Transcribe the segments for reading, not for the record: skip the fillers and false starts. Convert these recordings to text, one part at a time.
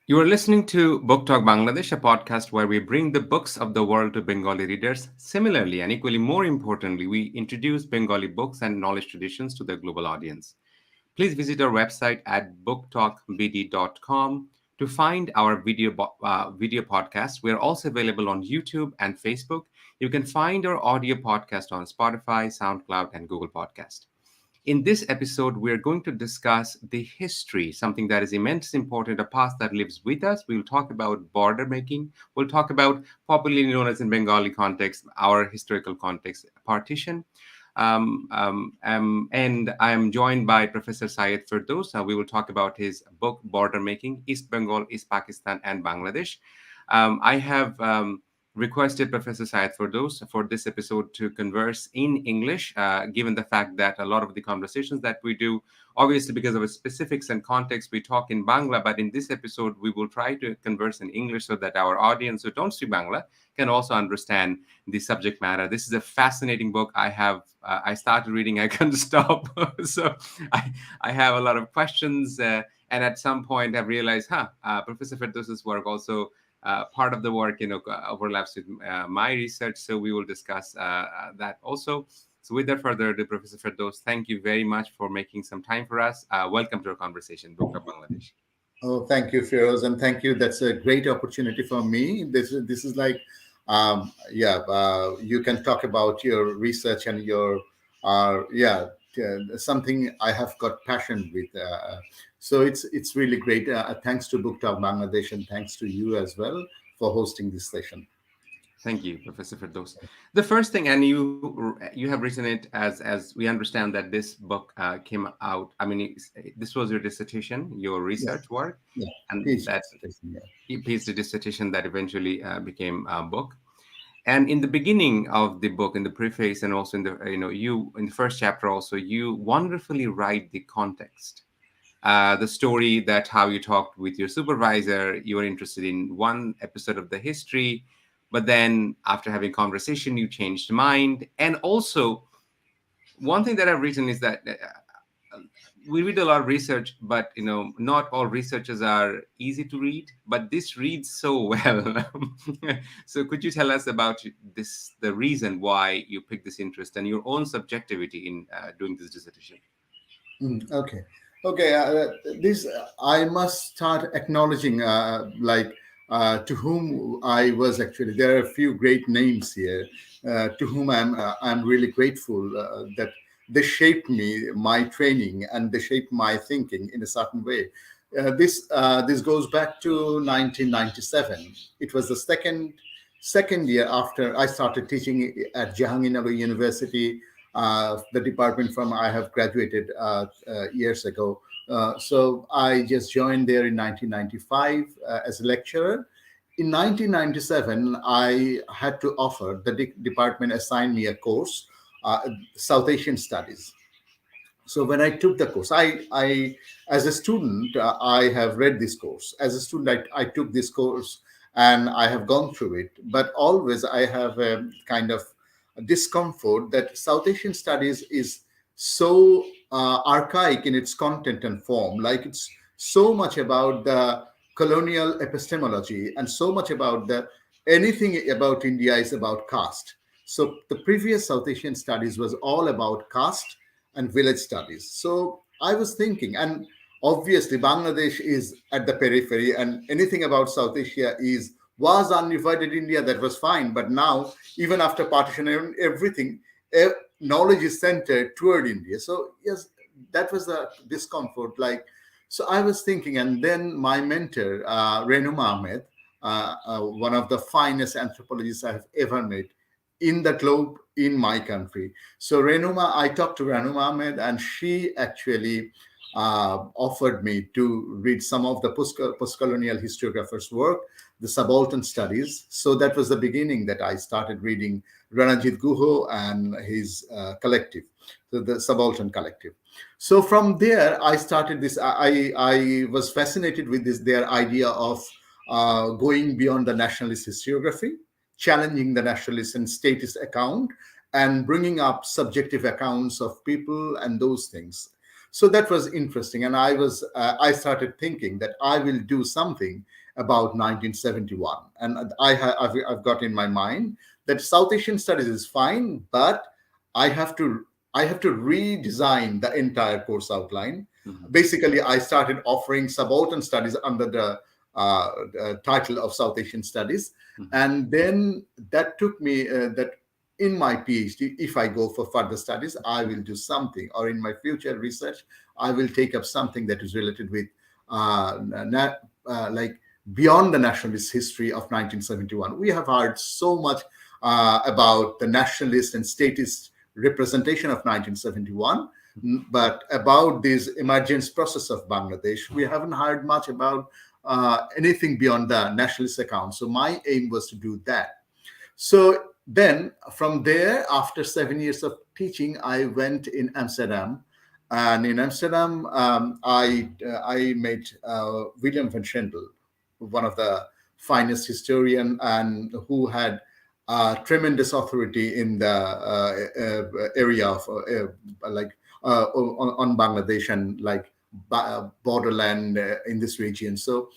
You are listening to Book Talk Bangladesh, a podcast where we bring the books of the world to Bengali readers. Similarly, and equally more importantly, we introduce Bengali books and knowledge traditions to the global audience. Please visit our website at booktalkbd.com to find our video podcast. We are also available on YouTube and Facebook. You can find our audio podcast on Spotify, SoundCloud, and Google Podcast. In this episode, we're going to discuss the history, something that is immensely important, a past that lives with us. We'll talk about border making. We'll talk about, popularly known as in Bengali context, our historical context, partition. And I'm joined by Professor Sayeed Ferdous. We will talk about his book, Border Making, East Bengal, East Pakistan, and Bangladesh. I have requested Professor Sayeed Ferdous for this episode to converse in English, given the fact that a lot of the conversations that we do, obviously because of its specifics and context, we talk in Bangla, but in this episode, we will try to converse in English so that our audience who don't speak Bangla can also understand the subject matter. This is a fascinating book. I started reading, I couldn't stop. So I have a lot of questions. And at some point, I've realized, Professor Ferdous's work also part of the work, overlaps with my research. So we will discuss that also. So without further ado, Professor Firdaus, thank you very much for making some time for us. Welcome to our conversation, Book of Bangladesh. Oh, thank you, Feroz, and thank you. That's a great opportunity for me. This is like, you can talk about your research and your, something I have got passion with. So it's really great. Thanks to Book Talk Bangladesh, and thanks to you as well for hosting this session. Thank you, Professor Firdaus. The first thing, and you have written it as we understand that this book came out. I mean, this was your dissertation, your research Yes, work, yeah, and PhD that dissertation, yeah. PhD dissertation that eventually became a book. And in the beginning of the book, in the preface, and also in the you in the first chapter, also you wonderfully write the context, the story, that how you talked with your supervisor. You were interested in one episode of the history, but then after having conversation, you changed mind. And also, one thing that I've written is that we read a lot of research, but not all researchers are easy to read, but this reads so well. So could you tell us about this, the reason why you picked this interest and your own subjectivity in doing this dissertation? Okay. Okay. This I must start acknowledging, to whom I was actually. There are a few great names here, to whom I'm really grateful that they shaped me, my training, and they shaped my thinking in a certain way. This goes back to 1997. It was the second year after I started teaching at Jahangirnagar University, the department from I have graduated years ago. So I just joined there in 1995 as a lecturer. In 1997, I had to offer, the department assigned me a course, South Asian Studies. So when I took the course, I as a student, I have read this course. As a student, I took this course and I have gone through it. But always I have a kind of discomfort that South Asian studies is so archaic in its content and form. Like it's so much about the colonial epistemology and so much about the anything about India is about caste. So the previous South Asian studies was all about caste and village studies. So I was thinking, and obviously Bangladesh is at the periphery, and anything about South Asia is was undivided India. That was fine, but now even after partition and everything, knowledge is centered toward India. So yes, that was the discomfort. Like, so I was thinking, and then my mentor, Renu Ahmed, one of the finest anthropologists I have ever met in the globe, in my country. So I talked to Renuma Ahmed, and she actually offered me to read some of the post-colonial historiographers' work, the subaltern studies. So that was the beginning that I started reading Ranajit Guho and his collective, the subaltern collective. So from there, I started this. I was fascinated with this their idea of going beyond the nationalist historiography, challenging the nationalist and statist account, and bringing up subjective accounts of people and those things. So that was interesting, and I started thinking that I will do something about 1971, and I've got in my mind that South Asian studies is fine, but I have to I have to redesign the entire course outline. Mhm. Basically, I started offering subaltern studies under the title of South Asian Studies, Mhm. and then that took me that in my PhD, if I go for further studies, I will do something, or in my future research, I will take up something that is related with like beyond the nationalist history of 1971. We have heard so much about the nationalist and statist representation of 1971, but about this emergence process of Bangladesh, we haven't heard much about anything beyond the nationalist account. So my aim was to do that. So then from there, after 7 years of teaching, I went in Amsterdam. And in Amsterdam, I met William van Schendel, one of the finest historian and who had tremendous authority in the area of on Bangladesh and like borderland in this region. So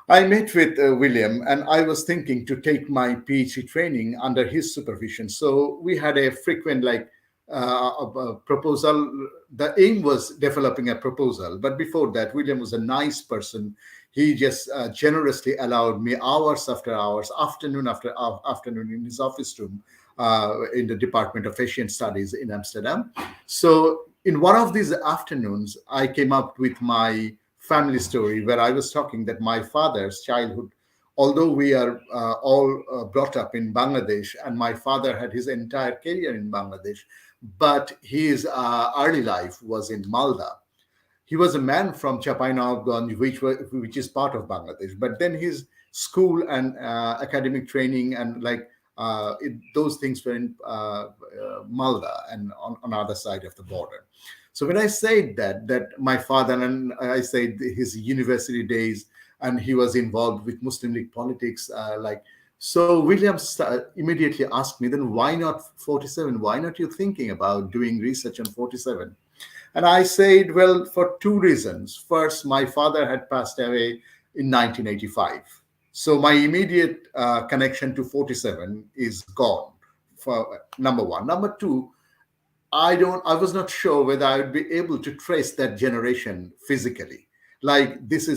I met with William, and I was thinking to take my PhD training under his supervision. So we had a frequent a proposal. The aim was developing a proposal, but before that, William was a nice person. He just generously allowed me hours after hours, afternoon after afternoon, in his office room in the Department of Asian Studies in Amsterdam. So in one of these afternoons, I came up with my family story where I was talking that my father's childhood, although we are all brought up in Bangladesh, and my father had his entire career in Bangladesh, but his early life was in Malda. He was a man from Chapainawganj, which is part of Bangladesh. But then his school and academic training and those things were in Malda and on other side of the border. So when I said that my father, and I said his university days, and he was involved with Muslim League politics, so Williams immediately asked me, then why not 47? Why not you thinking about doing research on 47? And I said, well, for two reasons. First, my father had passed away in 1985. So my immediate connection to 47 is gone, for number one. Number two, I was not sure whether I would be able to trace that generation physically. Like this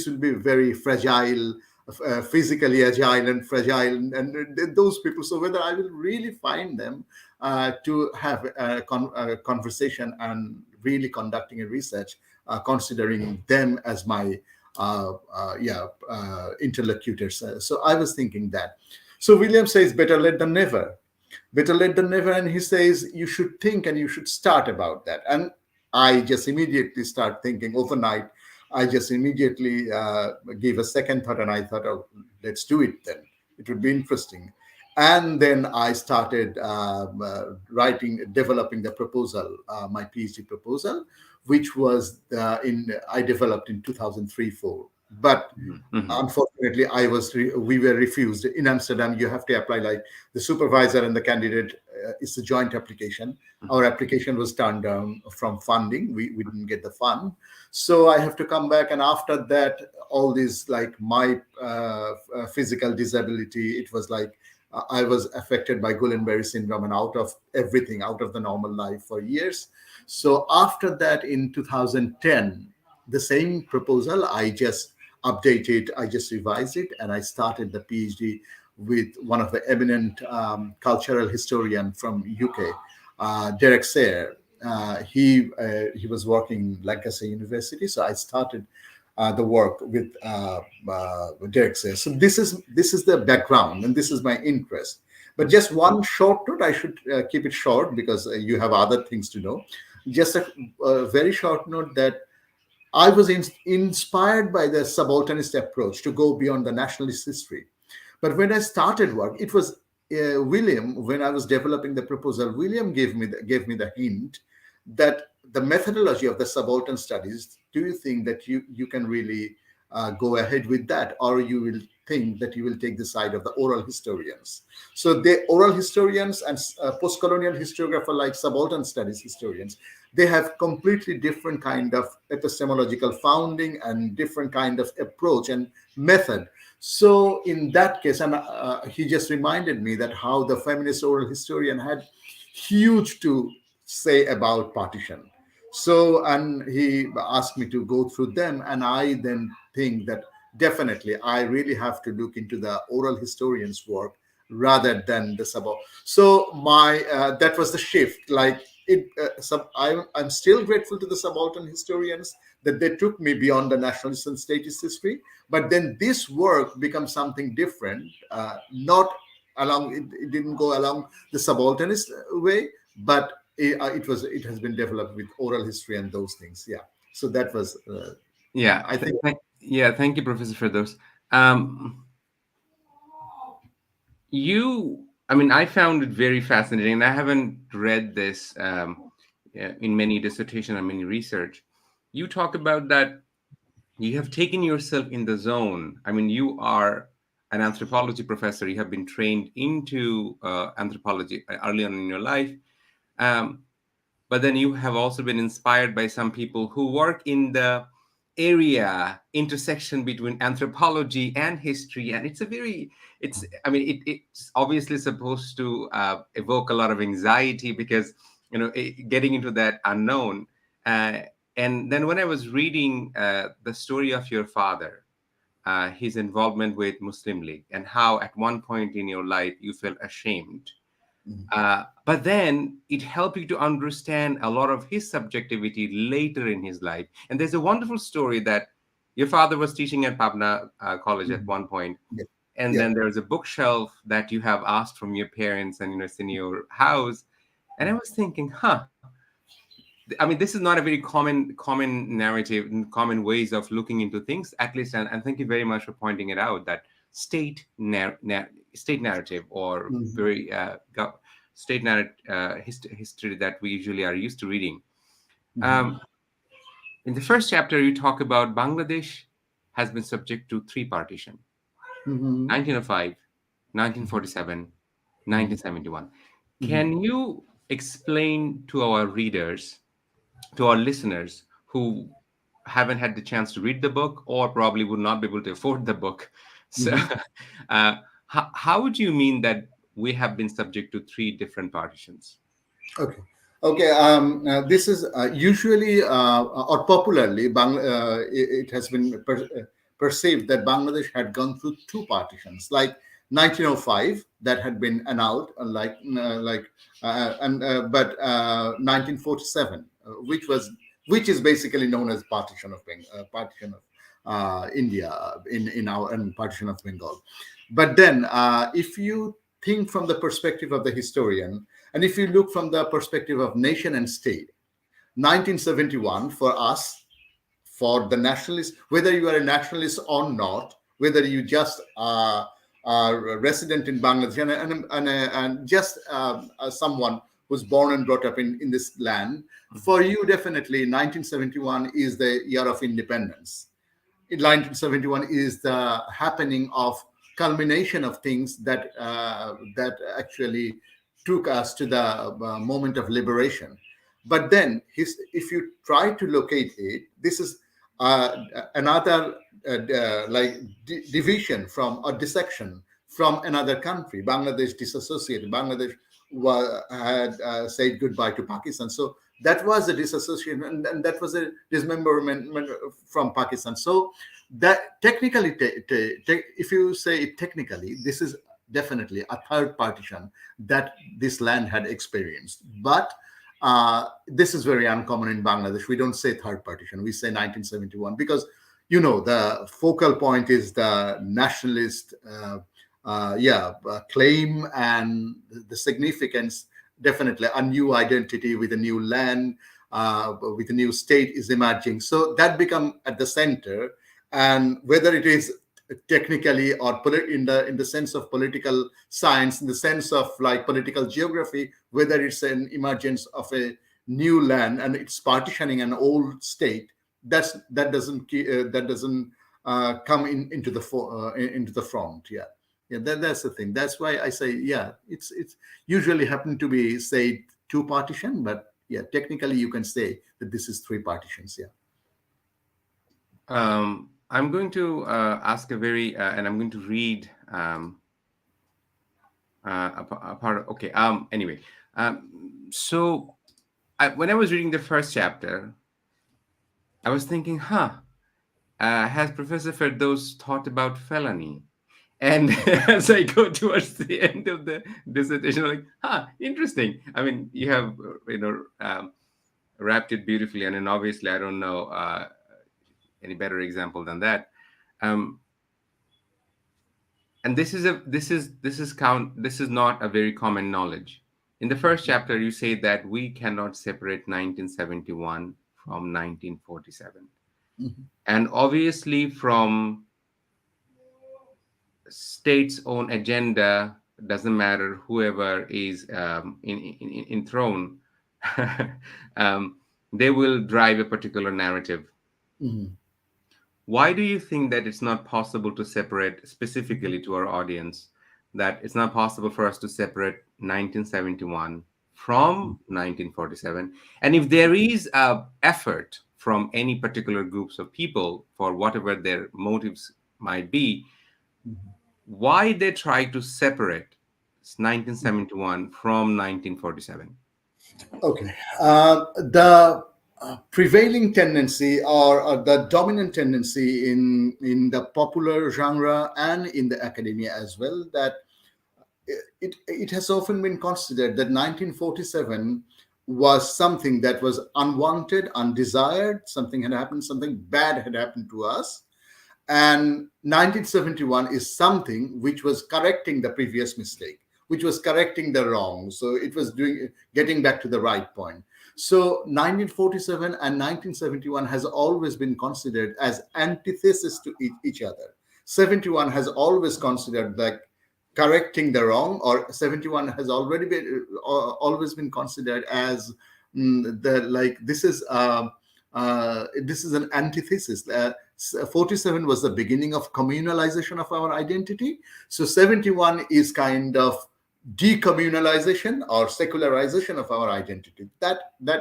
will be very fragile, physically agile and fragile, and those people. So whether I will really find them to have a conversation and really conducting a research, considering them as my interlocutors. So I was thinking that. So William says, better late than never. Better late than never. And he says, you should think and you should start about that. And I just immediately start thinking overnight. I just immediately gave a second thought, and I thought, oh, let's do it then. It would be interesting. And then I started developing the proposal, my PhD proposal, which was I developed in 2003-4. But Mhm. unfortunately, we were refused. In Amsterdam, you have to apply, like the supervisor and the candidate. It's a joint application. Our application was turned down from funding. We didn't get the fund. So I have to come back. And after that, all these, like my physical disability, it was like I was affected by Guillain-Barré syndrome and out of everything, out of the normal life for years. So after that, in 2010, the same proposal, I just updated, I just revised it, and I started the PhD with one of the eminent cultural historian from UK, Derek Sayre. He was working in Lancaster University, so I started the work with Derek Sayre. So this is the background, and this is my interest. But just one short note, I should keep it short because you have other things to know. Just a very short note that I was inspired by the subalternist approach to go beyond the nationalist history. But when I started work, it was William. When I was developing the proposal, William gave me the hint that the methodology of the subaltern studies. Do you think that you can really go ahead with that, or you will think that you will take the side of the oral historians? So the oral historians and post-colonial historiographer, like subaltern studies historians, they have completely different kind of epistemological founding and different kind of approach and method. So in that case, and he just reminded me that how the feminist oral historian had huge to say about partition. So, and he asked me to go through them, and I then think that definitely I really have to look into the oral historian's work rather than the sub. So my that was the shift. Like it, I'm still grateful to the subaltern historians that they took me beyond the nationalist and statist history. But then this work becomes something different, not along. It didn't go along the subalternist way, but it has been developed with oral history and those things. Yeah. So that was Yeah, I think. yeah. Thank you, Professor Firdaus. Um, I mean, I found it very fascinating, and I haven't read this yeah, in many dissertation or many research. You talk about that you have taken yourself in the zone. I mean, you are an anthropology professor. You have been trained into anthropology early on in your life. Um, but then you have also been inspired by some people who work in the area intersection between anthropology and history, and it's a very it's I mean it's obviously supposed to evoke a lot of anxiety because getting into that unknown. uh, and then when I was reading the story of your father, his involvement with Muslim League, and how at one point in your life you felt ashamed, Mhm. but then it helped you to understand a lot of his subjectivity later in his life. And there's a wonderful story that your father was teaching at Pabna College at Mhm. one point, Yeah. and Yeah. then there's a bookshelf that you have asked from your parents, and it's in your house. And I was thinking, huh. I mean, this is not a very common narrative, common ways of looking into things, at least. And thank you very much for pointing it out that state narrative, or Mhm. very state narrative history that we usually are used to reading. Mhm. Um, in the first chapter, you talk about Bangladesh has been subject to three partition: Mhm. 1905, Mhm. 1947, Mhm. 1971. Mhm. Can you explain to our readers, to our listeners who haven't had the chance to read the book or probably would not be able to afford the book? So, Mhm. uh, how would you mean that we have been subject to three different partitions? Okay. Okay. This is usually or popularly, it has been perceived that Bangladesh had gone through two partitions, like 1905 that had been annulled, and but 1947, which is basically known as partition of India in our and partition of Bengal. But then, if you think from the perspective of the historian, and if you look from the perspective of nation and state, 1971 for us, for the nationalists, whether you are a nationalist or not, whether you just are a resident in Bangladesh and just someone who's born and brought up in this land, for you, definitely 1971 is the year of independence. In 1971 is the happening of culmination of things that actually took us to the moment of liberation. But then, if you try to locate it, this is another division from or dissection from another country. Bangladesh disassociated. Bangladesh had said goodbye to Pakistan. So that was a disassociation, and that was a dismemberment from Pakistan. So that technically, if you say it technically, this is definitely a third partition that this land had experienced. But this is very uncommon in Bangladesh. We don't say third partition. We say 1971 because the focal point is the nationalist claim and the significance. Definitely a new identity with a new land, with a new state is emerging, so that become at the center. And whether it is technically or in the sense of political science, in the sense of like political geography, whether it's an emergence of a new land and it's partitioning an old state, that doesn't come into into the front. Yeah. Yeah, that's the thing. That's why I say, yeah, it's usually happen to be say two partition, but yeah, technically you can say that this is three partitions. Yeah. I'm going to ask a very, and I'm going to read a part of, okay. Anyway, so when I was reading the first chapter, I was thinking, has Professor Firdaus thought about felony? And as I go towards the end of the dissertation, I'm like, interesting. I mean, you have, wrapped it beautifully. And then obviously, I don't know any better example than that. Um, and this is not a very common knowledge. In the first chapter, you say that we cannot separate 1971 from 1947, Mhm. and obviously from state's own agenda, doesn't matter whoever is in throne, um, they will drive a particular narrative. Mhm. Why do you think that it's not possible to separate, specifically to our audience, that it's not possible for us to separate 1971 from 1947? And if there is a effort from any particular groups of people for whatever their motives might be, Mhm. why they try to separate 1971 from 1947? Okay. The prevailing tendency, or the dominant tendency in the popular genre and in the academia as well, that it has often been considered that 1947 was something that was unwanted, undesired, something had happened, something bad had happened to us, and 1971 is something which was correcting the previous mistake, which was correcting the wrong, so it was doing, getting back to the right point. So 1947 and 1971 has always been considered as antithesis to each other. 71 has always considered like correcting the wrong, or 71 has already been always been considered as the like this is an antithesis. 47 was the beginning of communalization of our identity. So 71 is kind of decommunalization or secularization of our identity. That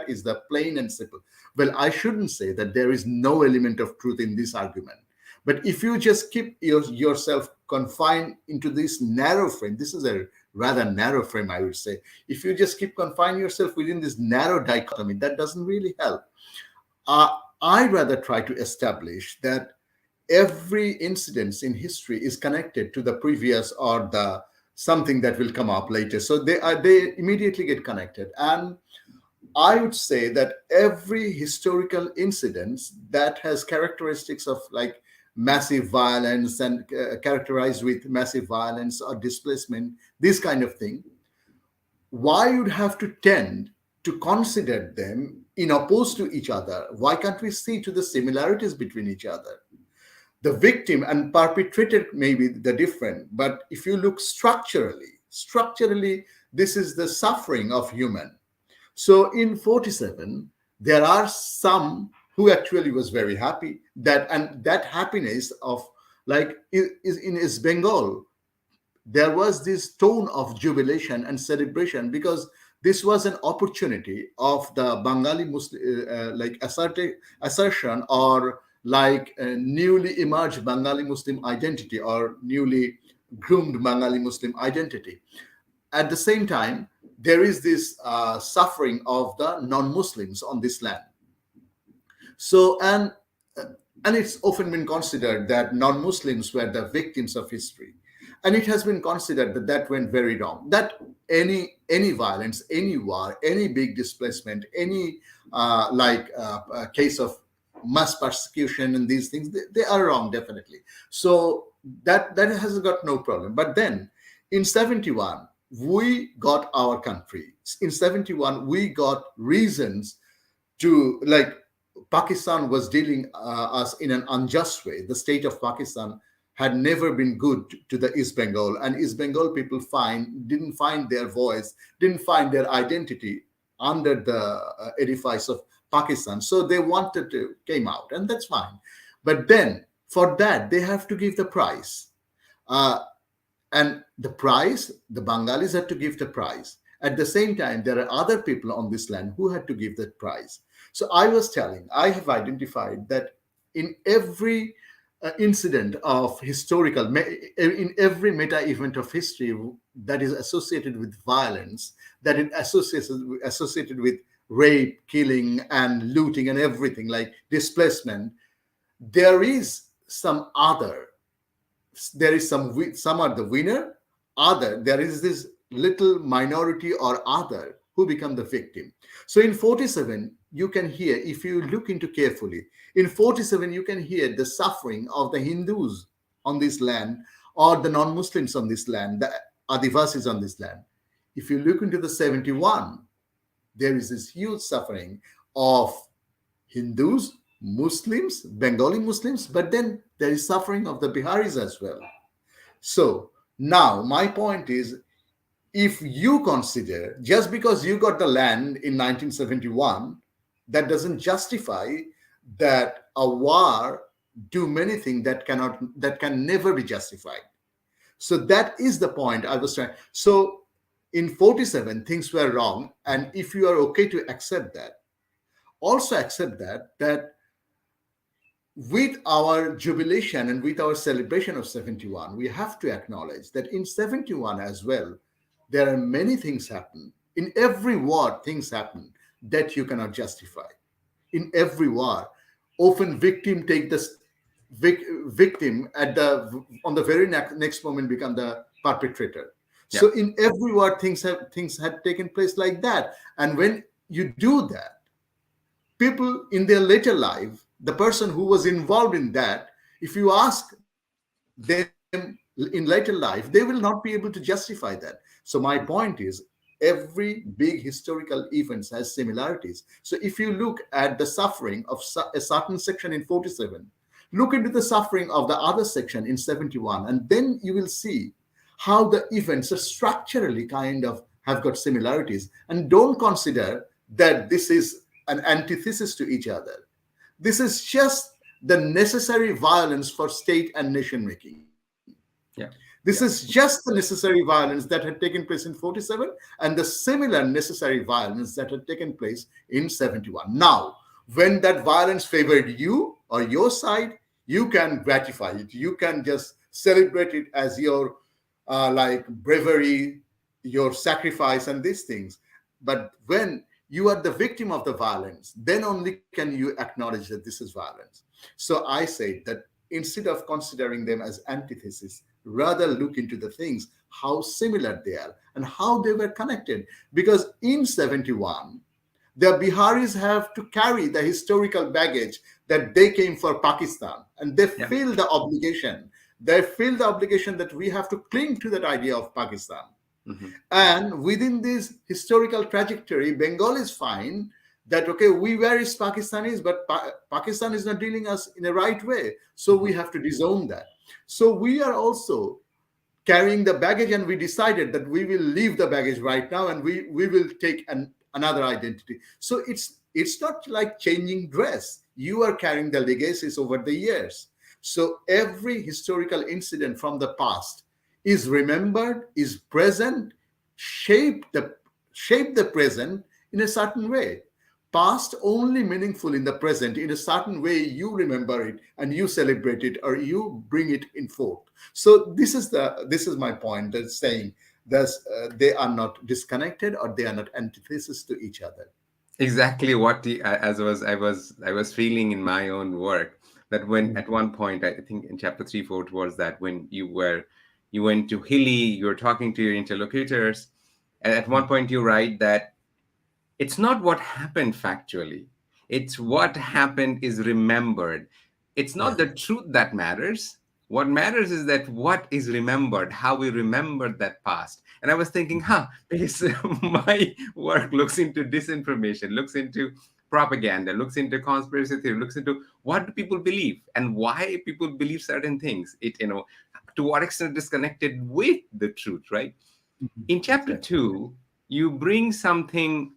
is the plain and simple. Well, I shouldn't say that there is no element of truth in this argument. But if you just keep yourself confined into this narrow frame, this is a rather narrow frame, I would say. If you just keep confining yourself within this narrow dichotomy, that doesn't really help. Uh, I rather try to establish that every incident in history is connected to the previous or the something that will come up later. So they immediately get connected. And I would say that every historical incident that has characteristics of like massive violence and characterized with massive violence or displacement, this kind of thing, why you'd have to tend to consider them in opposed to each other? Why can't we see to the similarities between each other? The victim and perpetrator may be the different, but if you look structurally, this is the suffering of human. So in 47, there are some who actually was very happy, that and that happiness of like is in East Bengal, there was this tone of jubilation and celebration, because this was an opportunity of the Bengali Muslim like assertion, or like a newly emerged Bengali Muslim identity, or newly groomed Bengali Muslim identity. At the same time, there is this suffering of the non-Muslims on this land. So, and it's often been considered that non-Muslims were the victims of history, and it has been considered that that went very wrong. That any violence, any war, any big displacement, any case of mass persecution and these things, they are wrong, definitely. So that has got no problem. But then in 71 we got our country. In 71 we got reasons to like Pakistan was dealing us in an unjust way. The state of Pakistan had never been good to the East Bengal, and East Bengal people didn't find their voice, didn't find their identity under the edifice of Pakistan. So they wanted to came out, and that's fine. But then for that they have to give the price. Uh, and the price, the Bengalis had to give the price. At the same time, there are other people on this land who had to give that price. So I was telling, I have identified that in every incident of in every meta event of history that is associated with violence, that is associated with rape, killing, and looting, and everything like displacement, there is some other. There is some are the winner, other there is this little minority or other who become the victim. So in 47 you can hear, if you look into carefully, in 47 you can hear the suffering of the Hindus on this land, or the non-Muslims on this land, the Adivasis on this land. If you look into the 71, there is this huge suffering of Hindus, Muslims, Bengali Muslims, but then there is suffering of the Biharis as well. So now my point is, if you consider just because you got the land in 1971, that doesn't justify that a war do many things that can never be justified. So that is the point I was trying. So in 47 things were wrong, and if you are okay to accept that, also accept that with our jubilation and with our celebration of 71, we have to acknowledge that in 71 as well, there are many things happen. In every war, things happen that you cannot justify. In every war, often victim take the victim at the on the very next moment become the perpetrator. Yeah. So in every war, things had taken place like that. And when you do that, people in their later life, the person who was involved in that, if you ask them in later life, they will not be able to justify that. So my point is, every big historical events has similarities. So if you look at the suffering of a certain section in 47, look into the suffering of the other section in 71, and then you will see how the events are structurally kind of have got similarities. And don't consider that this is an antithesis to each other. This is just the necessary violence for state and nation making. Yeah. This is just the necessary violence that had taken place in 47, and the similar necessary violence that had taken place in 71. Now, when that violence favored you or your side, you can gratify it. You can just celebrate it as your like bravery, your sacrifice, and these things. But when you are the victim of the violence, then only can you acknowledge that this is violence. So I say that instead of considering them as antithesis, rather look into the things, how similar they are and how they were connected. Because in 71, the Biharis have to carry the historical baggage that they came for Pakistan, and they Yeah. feel the obligation. They feel the obligation that we have to cling to that idea of Pakistan. Mm-hmm. And within this historical trajectory, Bengalis find that, okay, we were Pakistanis, but Pakistan is not dealing us in a right way. So we have to disown that. So we are also carrying the baggage, and we decided that we will leave the baggage right now, and we will take another identity. So it's not like changing dress. You are carrying the legacies over the years. So every historical incident from the past is remembered, is present, shape the present in a certain way. Past only meaningful in the present. In a certain way, you remember it and you celebrate it, or you bring it in forth. So this is my point. That's saying that they are not disconnected, or they are not antithesis to each other. Exactly what as I was feeling in my own work, that when at one point, I think in chapter 3-4 was that when you went to Hilly, you were talking to your interlocutors, and at one point you write that it's not what happened factually, it's what happened is remembered. It's not Yeah. the truth that matters. What matters is that what is remembered, how we remembered that past. And I was thinking, because my work looks into disinformation, looks into propaganda, looks into conspiracy theory, looks into what do people believe and why people believe certain things, to what extent disconnected with the truth, right? In chapter Exactly. 2, you bring something,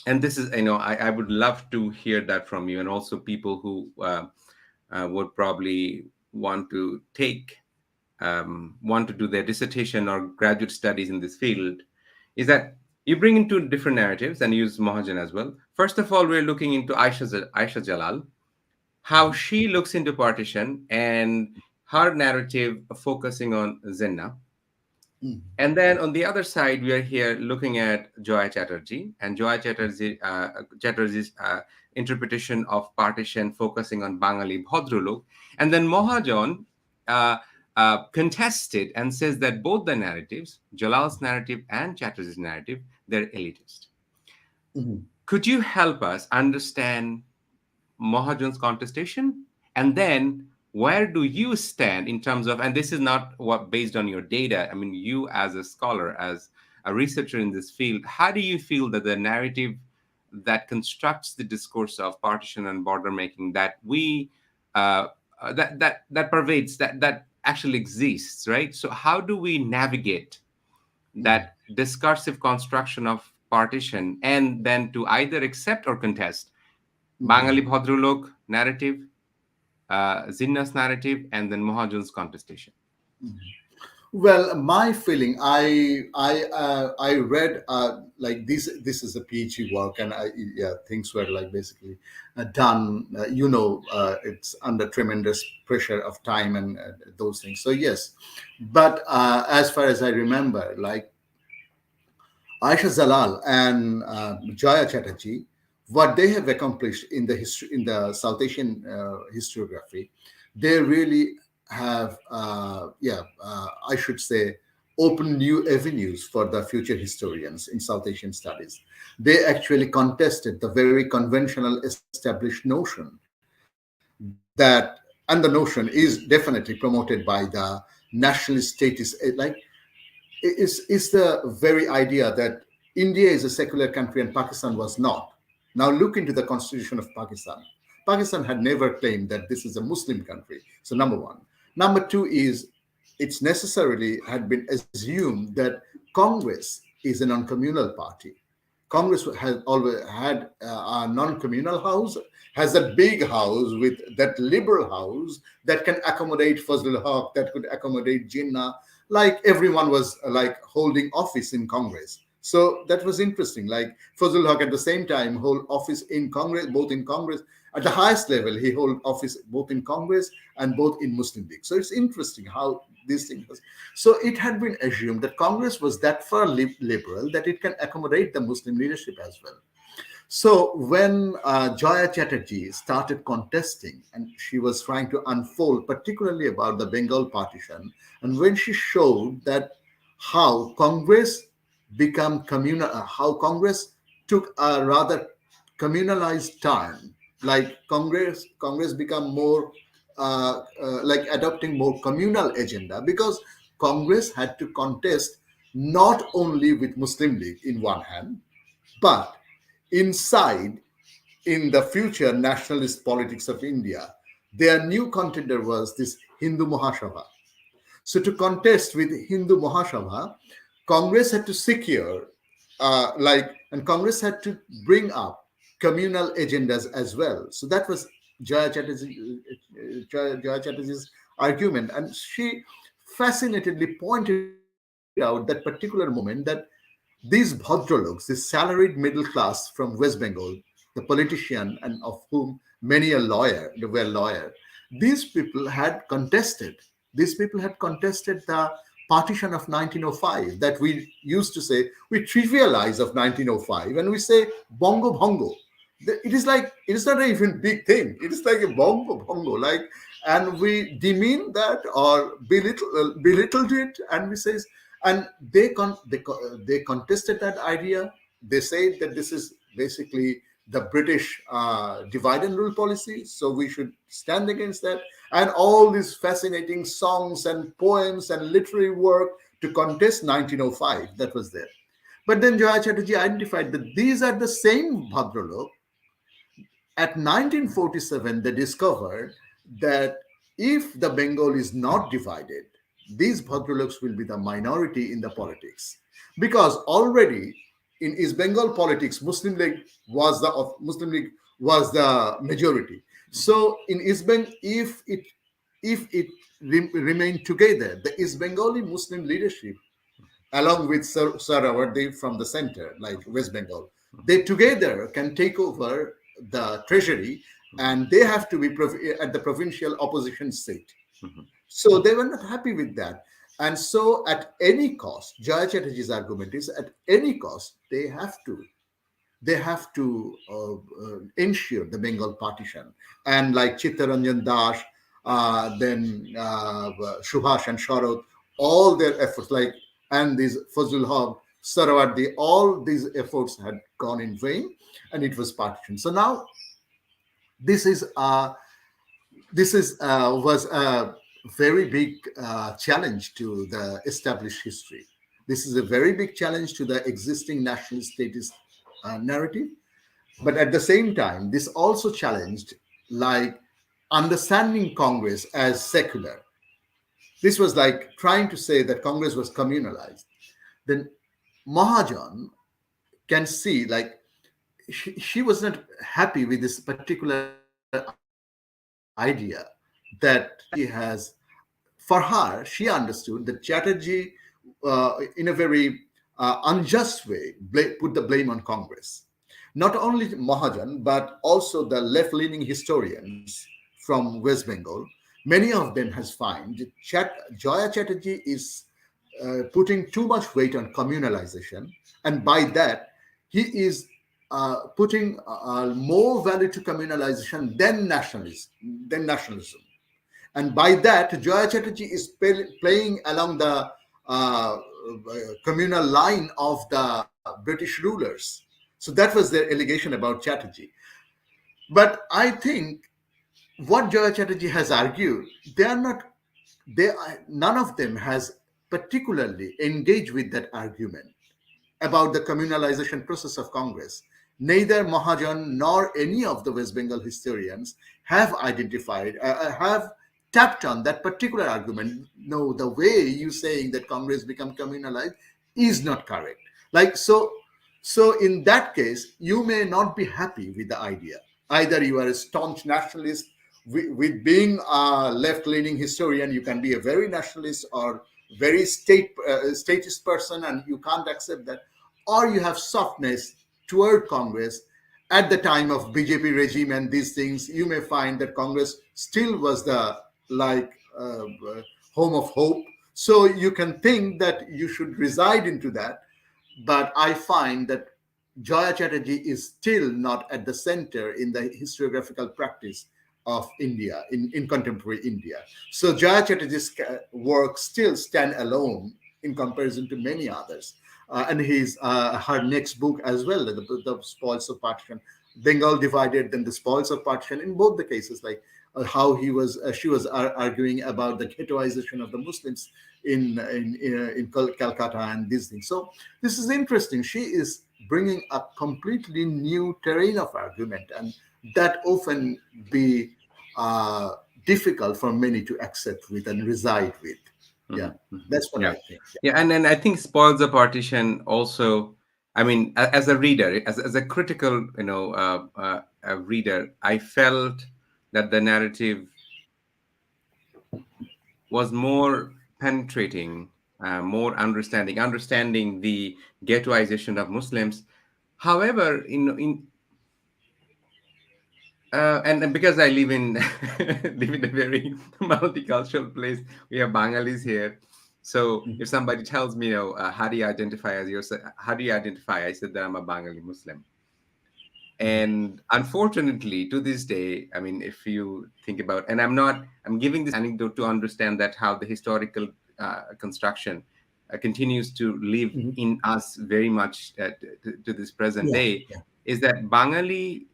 and this is, I would love to hear that from you, and also people who would probably want to want to do their dissertation or graduate studies in this field, is that You bring in two different narratives and use Mohajan as well. First of all, we're looking into Aisha Jalal, how she looks into partition and her narrative focusing on Zinnah. Mm, And then on the other side, we are here looking at Joy Chatterjee and Chatterjee's interpretation of partition, focusing on Bangali Bhadrolok. And then Mohajan uh, contested and says that both the narratives, Jalal's narrative and Chatterjee's narrative, they're elitist. mhm, Could you help us understand Mahajan's contestation, and then where do you stand in terms of, and this is not what based on your data, I mean, you as a scholar, as a researcher in this field, how do you feel that the narrative that constructs the discourse of partition and border making that we that pervades, that actually exists, right? So how do we navigate mhm, that discursive construction of partition, and then to either accept or contest mhm. Bangali Bhadralok narrative, Zinnah's narrative, and then Mohajan's contestation? Well, my feeling, I read like this. This is a PhD work, and yeah, things were like basically done. It's under tremendous pressure of time and those things. So yes, but as far as I remember, like Aisha Zalal and Jaya Chatterjee, what they have accomplished in the history in the South Asian historiography, they really have, I should say, opened new avenues for the future historians in South Asian studies. They actually contested the very conventional established notion that, and the notion is definitely promoted by the nationalist status, is the very idea that India is a secular country and Pakistan was not. Now look into the constitution of Pakistan. Pakistan had never claimed that this is a Muslim country. So number one. Number two is it's necessarily had been assumed that Congress is a non-communal party. Congress has always had a non-communal house, has a big house with that liberal house that can accommodate Fazlul Haq, that could accommodate Jinnah. Like everyone was like holding office in Congress. So that was interesting. Like Fazlul Haq at the same time hold office in Congress, both in Congress at the highest level. He hold office both in Congress and both in Muslim League. So it's interesting how these things was. So it had been assumed that Congress was that far liberal that it can accommodate the Muslim leadership as well. So when Jaya Chatterjee started contesting and she was trying to unfold, particularly about the Bengal partition, and when she showed that how Congress become communal, how Congress took a rather communalized turn, like Congress become more like adopting more communal agenda because Congress had to contest not only with Muslim League in one hand, but inside in the future nationalist politics of India, their new contender was this Hindu Mahasabha. So to contest with Hindu Mahasabha, Congress had to secure, and Congress had to bring up communal agendas as well. So that was Jaya Chatterjee's argument, and she fascinatedly pointed out that particular moment that these Bhadraloks, this salaried middle class from West Bengal, the politician and of whom many a lawyer, they were lawyer, these people had contested. These people had contested the partition of 1905 that we used to say, we trivialize of 1905 and we say bongo bongo. It is like, it is not an even big thing. It is like a bongo bongo, like, and we demean that or belittled it, and we say, and they contested that idea. They said that this is basically the British divide and rule policy, so we should stand against that. And all these fascinating songs and poems and literary work to contest 1905 that was there. But then Joya Chatterjee identified that these are the same Bhadralok. At 1947, they discovered that if the Bengal is not divided, these Bhadraloks will be the minority in the politics. Because already in East Bengal politics, Muslim League was the majority. So in East Bengal, if it remained together, the East Bengali Muslim leadership along with Sarawardi from the center, like West Bengal. They together can take over the treasury, and they have to be at the provincial opposition seat. So they were not happy with that. And so, at any cost, Jaya Chatterjee's argument is at any cost, they have to ensure the Bengal partition. And like Chittaranjan Das, then Subhash and Sharad, all their efforts, like, and these Fazul Haq, Sarawardi, all these efforts had gone in vain, and it was partition. So now this is was a very big challenge to the established history. This is a very big challenge to the existing nationalist statist narrative. But at the same time, this also challenged like understanding Congress as secular. This was like trying to say that Congress was communalized. Then Mahajan can see like she was not happy with this particular idea that Chatterjee has. For her, she understood that Chatterjee, in a very unjust way, put the blame on Congress. Not only Mahajan, but also the left-leaning historians from West Bengal. Many of them has find Jaya Chatterjee is putting too much weight on communalization, and by that he is putting more value to communalization than nationalism. And by that, Jaya Chatterjee is playing along the communal line of the British rulers. So that was their allegation about Chatterjee. But I think what Jaya Chatterjee has argued, none of them has particularly engaged with that argument about the communalization process of Congress. Neither Mahajan nor any of the West Bengal historians have have tapped on that particular argument. No, the way you saying that Congress become communalized is not correct. Like so in that case, you may not be happy with the idea. Either you are a staunch nationalist, with being a left-leaning historian, you can be a very nationalist or very statist person, and you can't accept that, or you have softness toward Congress. At the time of BJP regime and these things, you may find that Congress still was the like home of hope. So you can think that you should reside into that. But I find that Jaya Chatterjee is still not at the center in the historiographical practice of India, in contemporary India. So Jaya Chatterjee's work still stand alone in comparison to many others. And her next book as well, the Spoils of Partition, Bengal Divided, then the Spoils of Partition. In both the cases, like how she was arguing about the ghettoization of the Muslims in Calcutta and these things. So this is interesting. She is bringing a completely new terrain of argument, and that often be difficult for many to accept with and reside with. Yeah, that's what Yeah. I think. Yeah, and I think Spoils of Partition also. I mean, as a reader, as a critical, a reader, I felt that the narrative was more penetrating, more understanding the ghettoization of Muslims. However, and because I live in live in a very multicultural place, we have Bengalis here. So if somebody tells me, how do you identify as yourself? How do you identify? I said that I'm a Bengali Muslim. And unfortunately, to this day, I mean, if you think about, and I'm giving this anecdote to understand that how the historical construction continues to live in us very much to this present Yeah, day, yeah. is that Bengali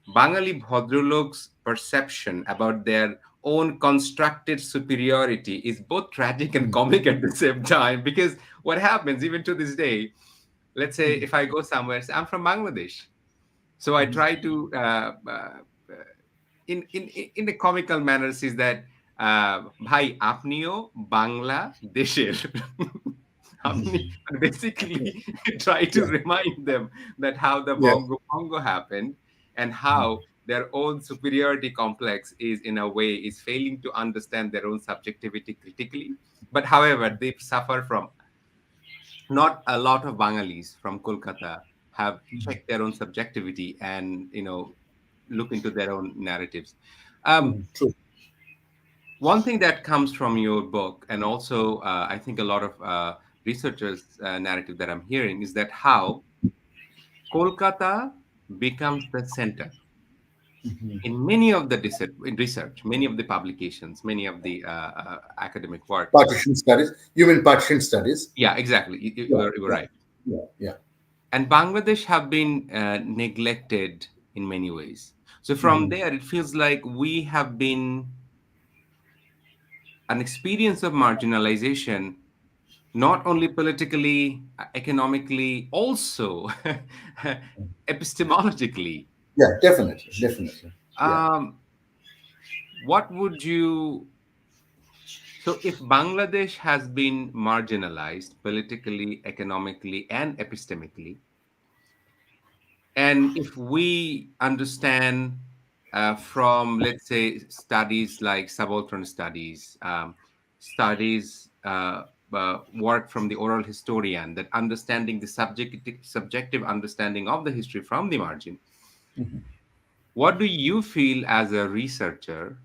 Bhadralok's perception about their own constructed superiority is both tragic and comic at the same time. Because what happens, even to this day, let's say if I go somewhere, say, I'm from Bangladesh. So I try to, in a comical manner, says that, ভাই আপনিও বাংলাদেশের আপনি basically try to Yeah, remind them that how the yeah. Bongo happened, and how their own superiority complex is in a way is failing to understand their own subjectivity critically. But however, they suffer from not a lot of Bengalis from Kolkata have checked their own subjectivity and look into their own narratives. Um, True. One thing that comes from your book, and also I think a lot of researchers' narrative that I'm hearing, is that how Kolkata becomes the center in many of the research, many of the publications, many of the academic work. Partition studies. You mean partition studies? Yeah, exactly. You Yeah, were, you were yeah, right. yeah, And Bangladesh have been neglected in many ways. So from yeah. there, it feels like we have been an experience of marginalization, not only politically, economically, also epistemologically. Yeah, definitely, definitely. Yeah. Um, what would you So, if Bangladesh has been marginalized politically, economically, and epistemically, and if we understand from, let's say, studies like subaltern studies, studies, work from the oral historian, that understanding the subjective understanding of the history from the margin, what do you feel as a researcher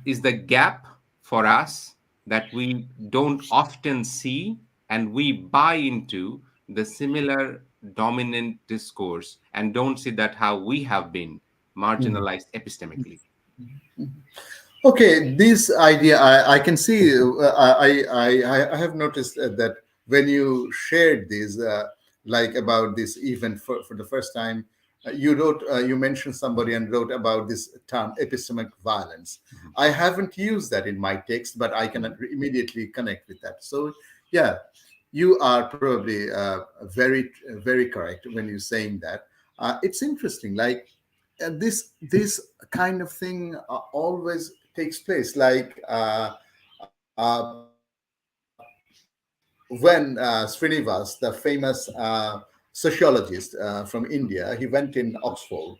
is the gap for us that we don't often see, and we buy into the similar dominant discourse and don't see that how we have been marginalized epistemically. Okay, this idea I can see. I have noticed that when you shared this, like about this event for the first time, you wrote, you mentioned somebody and wrote about this term epistemic violence. Mhm. I haven't used that in my text, but I can Mhm. immediately connect with that. So yeah, you are probably very correct when you're saying that. It's interesting, like this kind of thing always takes place, like when Srinivas, the famous sociologist from India, he went in Oxford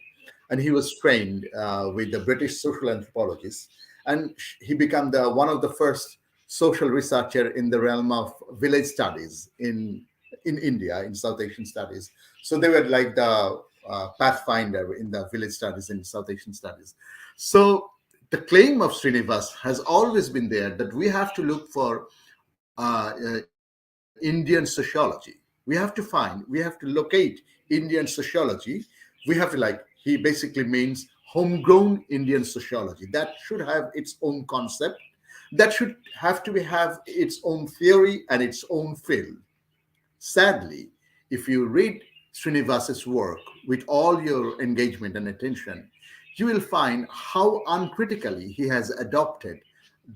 and he was trained with the British social anthropologists, and he became the one of the first social researcher in the realm of village studies in India, in South Asian studies. So they were like the pathfinder in the village studies in South Asian studies. So the claim of Srinivas has always been there that we have to look for Indian sociology. We have to locate Indian sociology. We have to, like, he basically means homegrown Indian sociology that should have its own concept, that should have to have its own theory and its own field. Sadly, if you read Srinivas's work with all your engagement and attention, you will find how uncritically he has adopted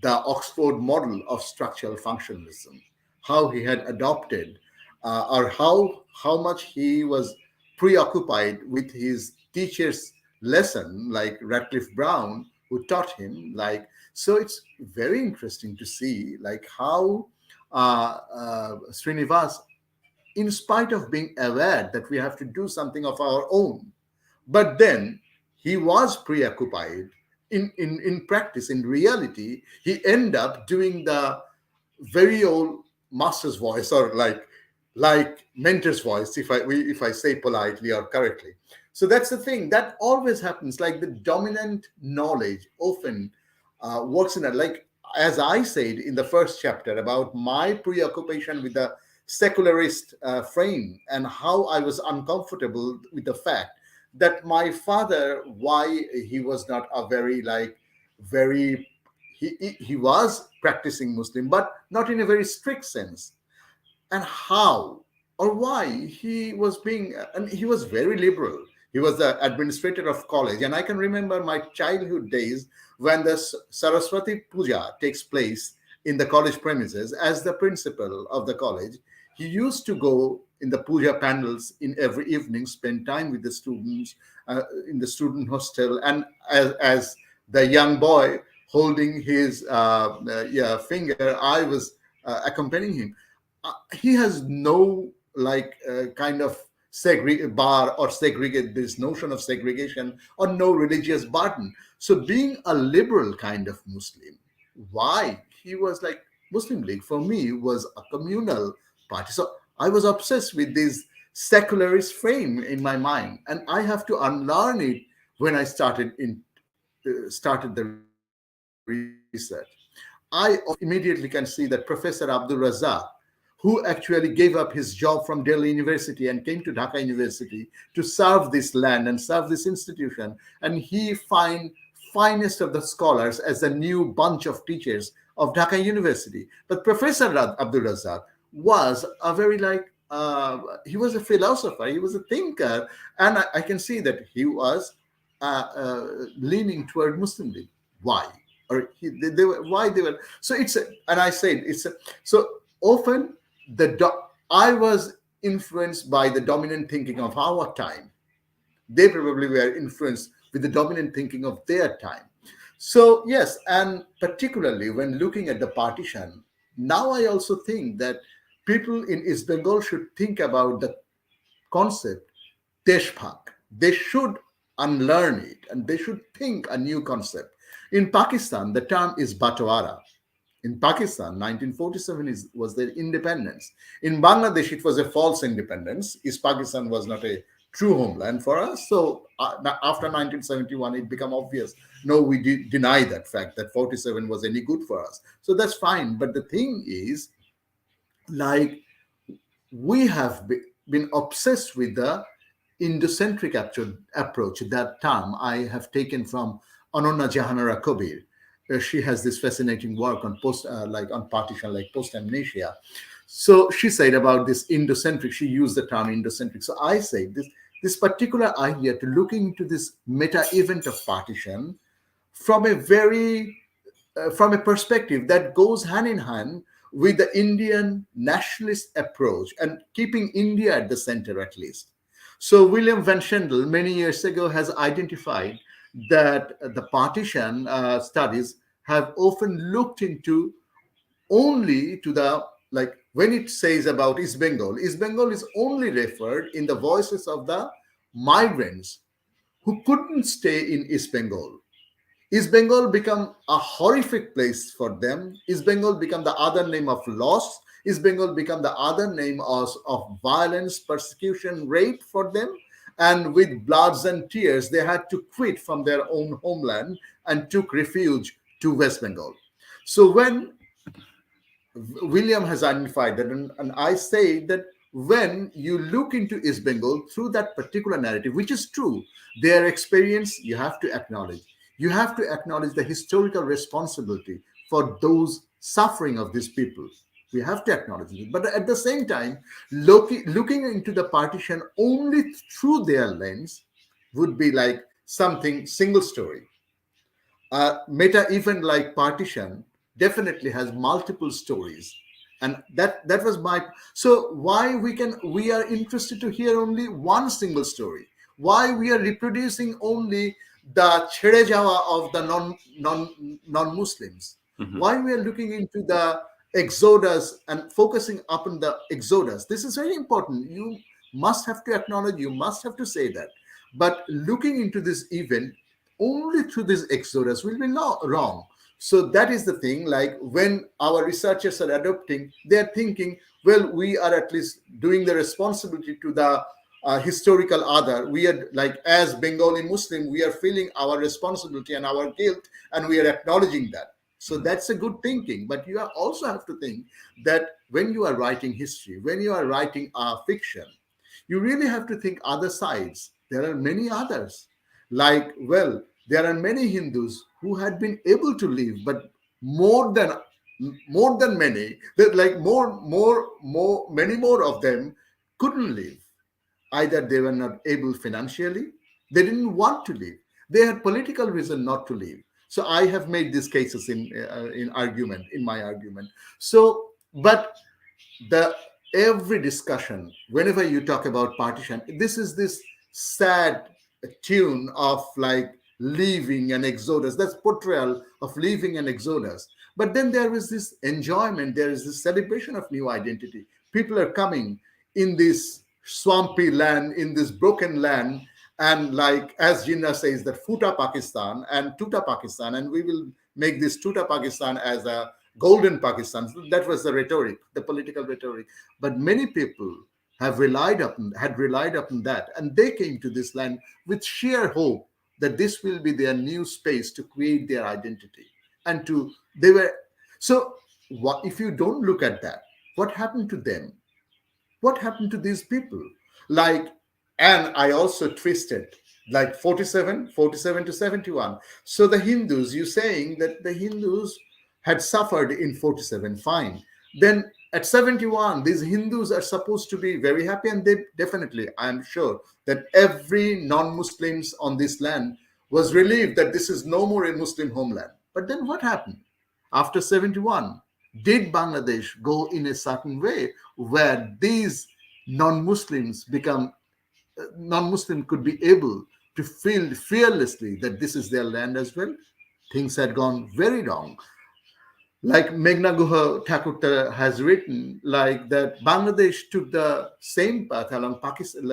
the Oxford model of structural functionalism, how he had adopted, or how much he was preoccupied with his teacher's lesson, like Radcliffe Brown, who taught him. Like, so it's very interesting to see, like, how Srinivas, in spite of being aware that we have to do something of our own, but then he was preoccupied in practice, in reality, he ended up doing the very old master's voice, or like mentor's voice, if I say politely or correctly. So that's the thing that always happens, like the dominant knowledge often works in a, like, as I said in the first chapter about my preoccupation with the secularist frame, and how I was uncomfortable with the fact that my father, why he was not a very, like, very, he was practicing Muslim, but not in a very strict sense, and how or why he was being, and he was very liberal. He was the administrator of college, and I can remember my childhood days when the Saraswati Puja takes place in the college premises. As the principal of the college, he used to go in the puja panels in every evening, spend time with the students in the student hostel, and as the young boy holding his yeah, finger, I was accompanying him. He has no, like, kind of bar or segregate, this notion of segregation, or no religious burden. So being a liberal kind of Muslim, why he was like Muslim League for me was a communal party. So I was obsessed with this secularist frame in my mind, and I have to unlearn it when I started the research. I immediately can see that Professor Abdul Razak, who actually gave up his job from Delhi University and came to Dhaka University to serve this land and serve this institution, and he find finest of the scholars as a new bunch of teachers of Dhaka University. But Professor Abdul Razak was a very he was a philosopher, he was a thinker, and I can see that he was leaning toward Muslim League. Why? Or they were, why they were, so it's a, and I said it's a, so often I was influenced by the dominant thinking of our time. They probably were influenced with the dominant thinking of their time. So yes, and particularly when looking at the partition, now I also think that people in East Bengal should think about the concept Deshbhag. They should unlearn it and they should think a new concept. In Pakistan, the term is Batwara. In Pakistan, 1947 was their independence. In Bangladesh, it was a false independence. East Pakistan was not a true homeland for us. So after 1971, it became obvious. No, we deny that fact that 47 was any good for us. So that's fine. But the thing is, like, we have been obsessed with the Indocentric approach. That term I have taken from Ananya Jahanara Kabir. She has this fascinating work on on partition, like post amnesia. So she said about this Indocentric. She used the term Indocentric. So I say this particular idea to looking into this meta event of partition from a very from a perspective that goes hand in hand with the Indian nationalist approach and keeping India at the center at least. So William Van Schendel many years ago has identified that the partition studies have often looked into only to the, like when it says about East Bengal is only referred in the voices of the migrants who couldn't stay in East Bengal. East Bengal become a horrific place for them. East Bengal become the other name of loss. East Bengal become the other name of violence, persecution, rape for them. And with bloods and tears, they had to quit from their own homeland and took refuge to West Bengal. So when William has identified that, and I say that when you look into East Bengal through that particular narrative, which is true, their experience, you have to acknowledge. You have to acknowledge the historical responsibility for those suffering of these people. We have to acknowledge it. But at the same time, looking into the partition only through their lens would be like something single story. Meta event like partition definitely has multiple stories, and that was my, so why we are interested to hear only one single story, why we are reproducing only the chhede jawa of the non-Muslims, Mhm. why we are looking into the exodus and focusing upon the exodus. This is very important. You must have to acknowledge, you must have to say that. But looking into this event only through this exodus will be wrong. So that is the thing. Like when our researchers are adopting, they are thinking, well, we are at least doing the responsibility to the historical other. We are like, as Bengali Muslim, we are feeling our responsibility and our guilt, and we are acknowledging that. So that's a good thinking. But you also have to think that when you are writing history, when you are writing fiction, you really have to think other sides. There are many others. Like, well, there are many Hindus who had been able to live, but more than many, that like many more of them couldn't live. Either they were not able financially, they didn't want to live, they had political reason not to live. So I have made these cases in my argument. So, but the every discussion, whenever you talk about partition, this is this sad tune of like leaving an exodus. That's portrayal of leaving an exodus. But then there is this enjoyment, there is this celebration of new identity. People are coming in this swampy land, in this broken land, and like as Jinnah says, that Futa Pakistan and Tuta Pakistan, and we will make this Tuta Pakistan as a golden Pakistan. That was the rhetoric, the political rhetoric. But many people had relied upon that, and they came to this land with sheer hope that this will be their new space to create their identity. And to they were so. What if you don't look at that? What happened to them? What happened to these people? Like, and I also twisted like 47 to 71. So the Hindus, you saying that the Hindus had suffered in 47, fine. Then at 71, these Hindus are supposed to be very happy, and they definitely, I am sure that every non-Muslims on this land was relieved that this is no more a Muslim homeland. But then what happened? After 71, did Bangladesh go in a certain way where these non-Muslims become non-Muslim could be able to feel fearlessly that this is their land as well? Things had gone very wrong. Like Meghna Guha Thakur has written, like that Bangladesh took the same path along Pakistan,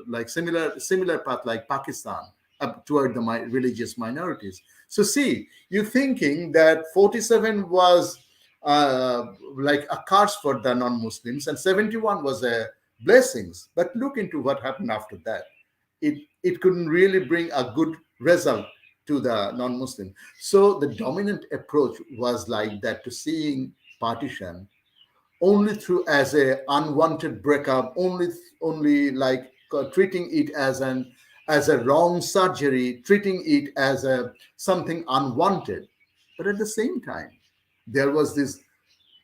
like similar path like Pakistan up toward the religious minorities. So see, you thinking that 47 was like a curse for the non-Muslims, and 71 was a blessings. But look into what happened after that. It couldn't really bring a good result to the non-Muslim. So the dominant approach was like that, to seeing partition only through as a unwanted breakup, only like treating it as a wrong surgery, treating it as a something unwanted. But at the same time, there was this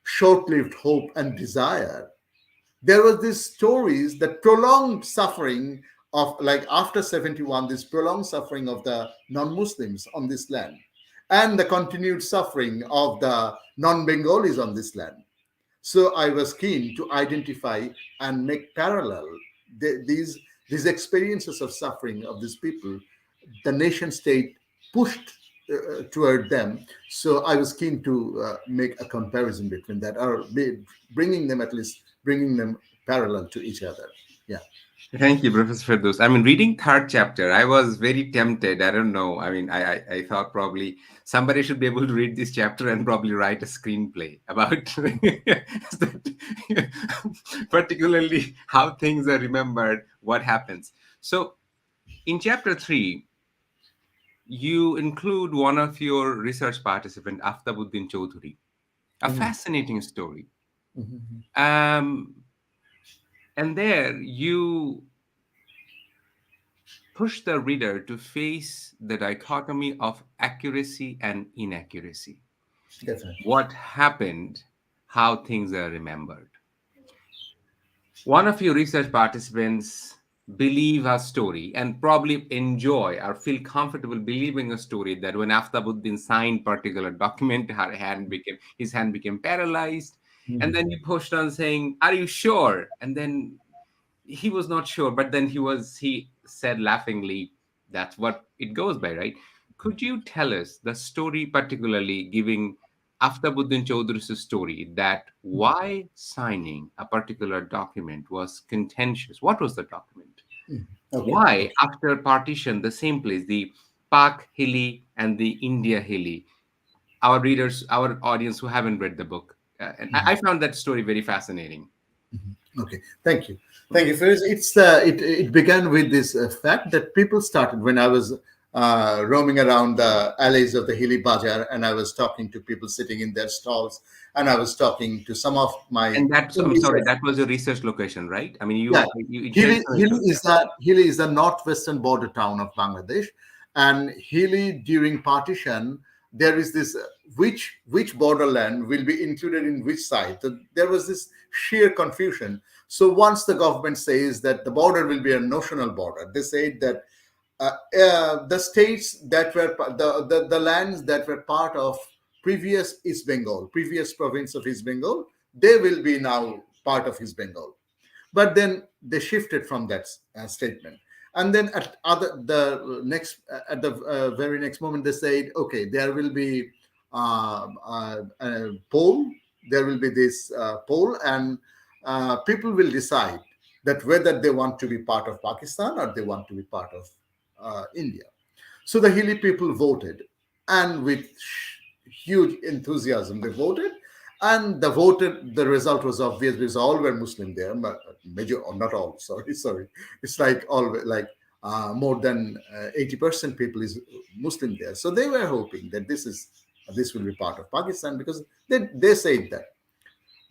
short-lived hope and desire. There were these stories that prolonged suffering of, like after 71, this prolonged suffering of the non-Muslims on this land, and the continued suffering of the non-Bengalis on this land. So I was keen to identify and make parallel these experiences of suffering of these people. The nation state pushed toward them. So I was keen to make a comparison between that, or bringing them, at least bringing them parallel to each other. Yeah. Thank you, Professor Ferdous. I mean, reading third chapter, I was very tempted. I don't know. I mean, I thought probably somebody should be able to read this chapter and probably write a screenplay about particularly how things are remembered, what happens. So in chapter 3, you include one of your research participant, Aftabuddin Chaudhuri, a fascinating story. Mhm. Um, and there you push the reader to face the dichotomy of accuracy and inaccuracy. Definitely. What happened, how things are remembered. One of your research participants believe a story and probably enjoy or feel comfortable believing a story that when Aftabuddin signed particular document, his hand became paralyzed. And then you pushed on saying, "Are you sure?" And then he was not sure, but then he said laughingly, "That's what it goes by, right?" Could you tell us the story, particularly giving Aftabuddin Chaudhry's story, that why signing a particular document was contentious? What was the document? Okay. Why, Okay. after partition, the same place, the Pak Hilly and the India Hilly, our readers, our audience who haven't read the book, and I found that story very fascinating. Okay, thank you, thank you. First, it began with this fact that people started when I was roaming around the alleys of the Hilly Bazaar, and I was talking to people sitting in their stalls, and I was talking to some of my And that's, I'm sorry, research. that was your research location, right? I mean, Yeah, you shared some information. Hilly is the northwestern border town of Bangladesh, and Hilly during partition there is this which borderland will be included in which side. So there was this sheer confusion. So once the government says that the border will be a notional border, they said that the states that were the lands that were part of previous East Bengal, previous province of East Bengal, they will be now part of East Bengal. But then they shifted from that statement, and then at the very next moment they said, okay, there will be a poll, there will be this poll, and people will decide that whether they want to be part of Pakistan or they want to be part of India. So the Hilly people voted, and with huge enthusiasm. They voted, and the result was obvious because all were Muslim there, but major or not all. Sorry, it's like all like more than 80% people is Muslim there. So they were hoping that this will be part of Pakistan because they said that.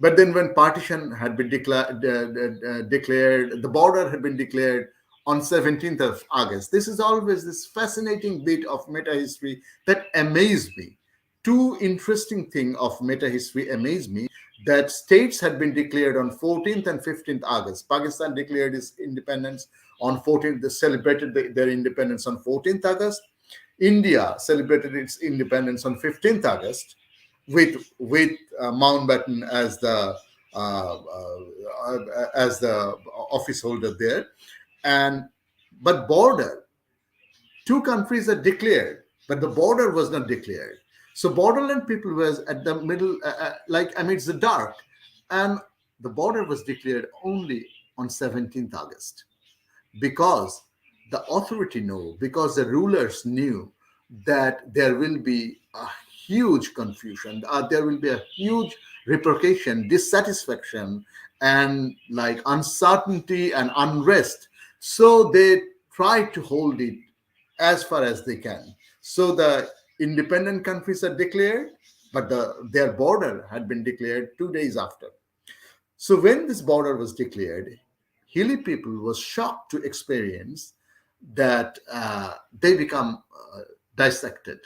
But then, when partition had been declared, the border had been declared on 17th of August. This is always this fascinating bit of meta history that amazed me. Two interesting things of meta history amazed me, that states had been declared on 14th and 15th August. Pakistan declared its independence on 14th. They celebrated their independence on 14th August. India celebrated its independence on 15th August with Mountbatten as the office holder there, and but border, two countries are declared, but the border was not declared. So borderland people was at the middle, like amidst the dark, and the border was declared only on 17th August because the authority knew, because the rulers knew that there will be a huge confusion, there will be a huge repercussion, dissatisfaction, and like uncertainty and unrest. So they try to hold it as far as they can. So the independent countries are declared, but their border had been declared 2 days after. So when this border was declared, hilly people was shocked to experience that they become dissected.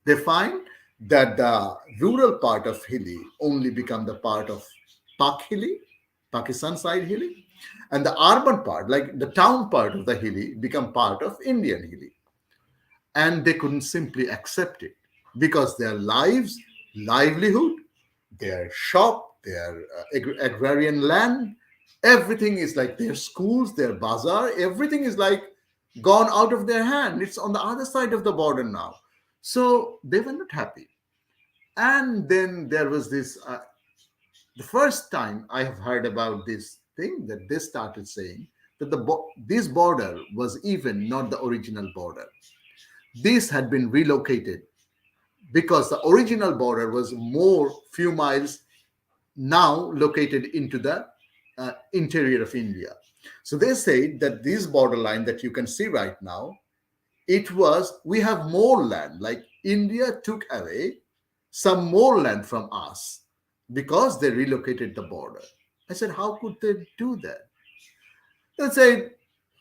They find that the rural part of hilly only become the part of Pak hilly, Pakistan side hilly, and the urban part, like the town part of the hilly, become part of Indian hilly. And they couldn't simply accept it because their lives, livelihood, their shop, their agrarian land, everything is like their schools, their bazaar, everything is like gone out of their hand. It's on the other side of the border now. So they were not happy. And then there was this the first time I have heard about this thing, that they started saying that this border was even not the original border. This had been relocated because the original border was more few miles now located into the interior of India. So they said that this borderline that you can see right now, we have more land, like India took away some more land from us because they relocated the border. I said, how could they do that? They said,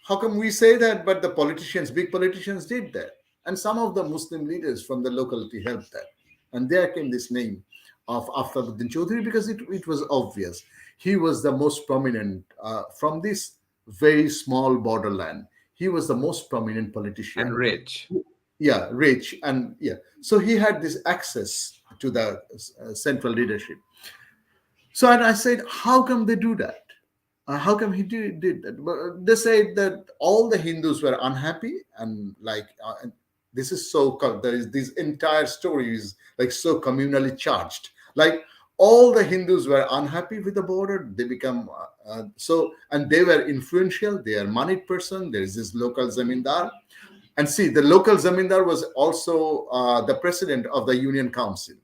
how come we say that, but the politicians, big politicians did that? And some of the Muslim leaders from the locality helped that. And there came this name of Akhtaruddin Chaudhary because it was obvious. He was the most prominent from this very small borderland. He was the most prominent And politician. rich. Yeah, rich. And yeah, so he had this access to the central leadership. So and I said, how come they do that? How come he did that? But they said that all the Hindus were unhappy, and like this is there is this entire story is like so communally charged. Like all the Hindus were unhappy with the border. They become and they were influential. They are moneyed person. There is this local zamindar, and see, the local zamindar was also the president of the union council,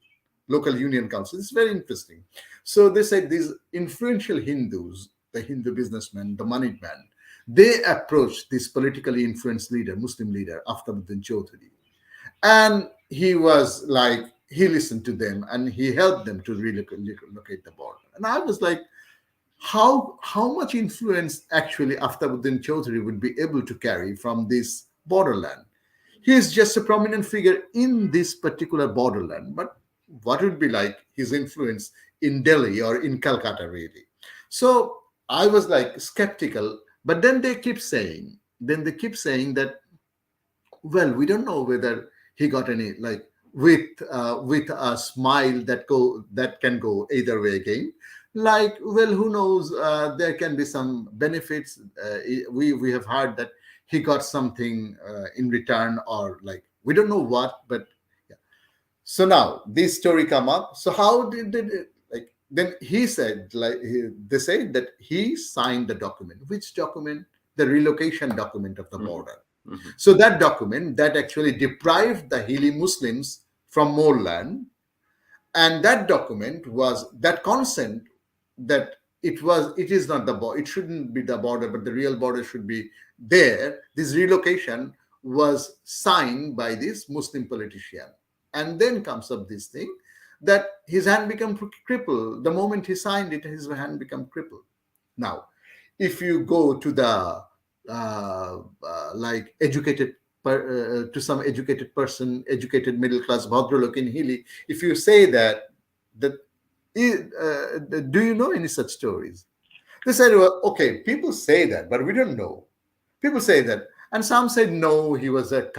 local union council. It's very interesting. So they said these influential Hindus, the Hindu businessmen, the moneyed man, they approached this politically influenced leader, Muslim leader, Akhtaruddin Chaudhary. And he was like, he listened to them and he helped them to relocate the border. And I was like, how much influence actually Akhtaruddin Chaudhary would be able to carry from this borderland? He is just a prominent figure in this particular borderland, but what would be like his influence in Delhi or in Calcutta, really? So I was like skeptical, but then they keep saying that, well, we don't know whether he got any, like, with a smile that can go either way again. Like, well, who knows? There can be some benefits. We have heard that he got something in return, or like we don't know what, but yeah. So now this story come up. So how did it, like, then he said, like, they said that he signed the document. Which document? The relocation document of the border. Mhm. So that document that actually deprived the Hilli Muslims from more land. And that document was that consent, that it is not the border, it shouldn't be the border, but the real border should be there. This relocation was signed by this Muslim politician. And then comes up this thing that his hand become crippled. The moment he signed it, his hand become crippled. Now, if you go to the like educated to some educated person, educated middle class Bhadralok in Hilly, if you say that do you know any such stories? They said, well, okay, people say that, but we don't know. People say that, and some said no. He was a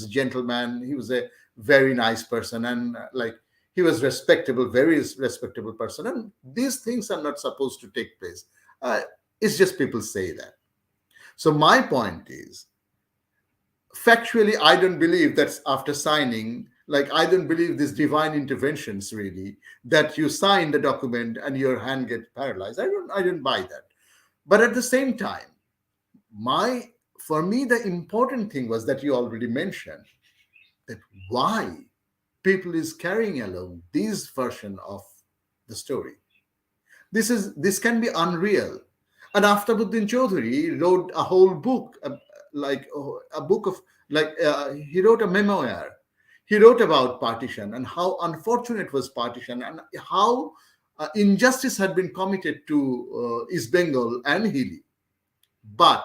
gentleman. He was a very nice person, and like he was respectable, very respectable person. And these things are not supposed to take place. It's just people say that. So my point is, factually, I don't believe that after signing, like I don't believe these divine interventions really, that you sign the document and your hand gets paralyzed. I don't buy that. But at the same time, my for me the important thing was that you already mentioned that why people is carrying along this version of the story. This can be unreal. And Aftabuddin Chaudhary wrote a whole book, like a book of he wrote a memoir. He wrote about partition and how unfortunate was partition, and how injustice had been committed to East Bengal and Hilly. But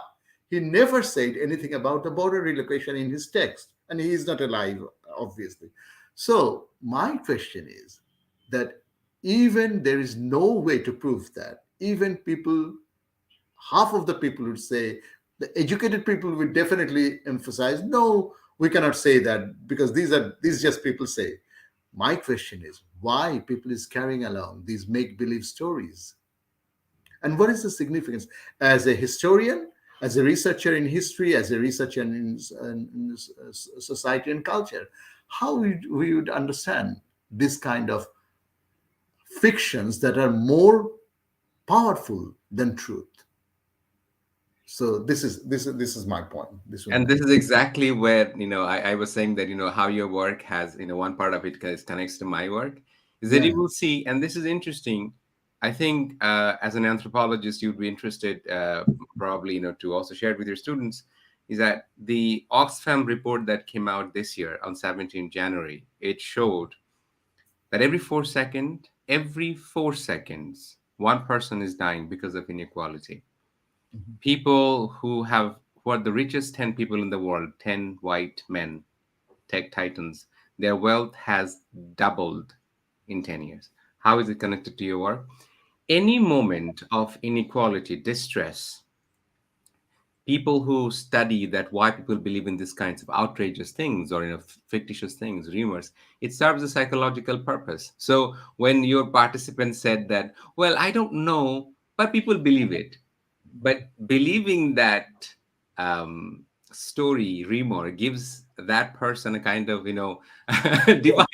he never said anything about the border relocation in his text, and he is not alive, obviously. So my question is that even there is no way to prove that, even people, half of the people would say, the educated people would definitely emphasize, no, we cannot say that because these just people say. My question is why people is carrying along these make-believe stories, and what is the significance? As a historian, as a researcher in history, as a researcher in society and culture, how we would understand this kind of fictions that are more powerful than truth? So this is my point. This was And my this point. is exactly where, I was saying that, how your work has, one part of it connects to my work, is that you Yeah. will see, and this is interesting. I think as an anthropologist, you'd be interested, probably, to also share it with your students, is that the Oxfam report that came out this year on 17th January, it showed that every 4 seconds, one person is dying because of inequality. Mhm. People who are the richest 10 people in the world, 10 white men, tech titans, their wealth has doubled in 10 years. How is it connected to your work? Any moment of inequality, distress, people who study that why people believe in these kinds of outrageous things, or fictitious things, rumors, it serves a psychological purpose. So when your participant said that, well, I don't know, but people believe it, but believing that story rumor gives that person a kind of divine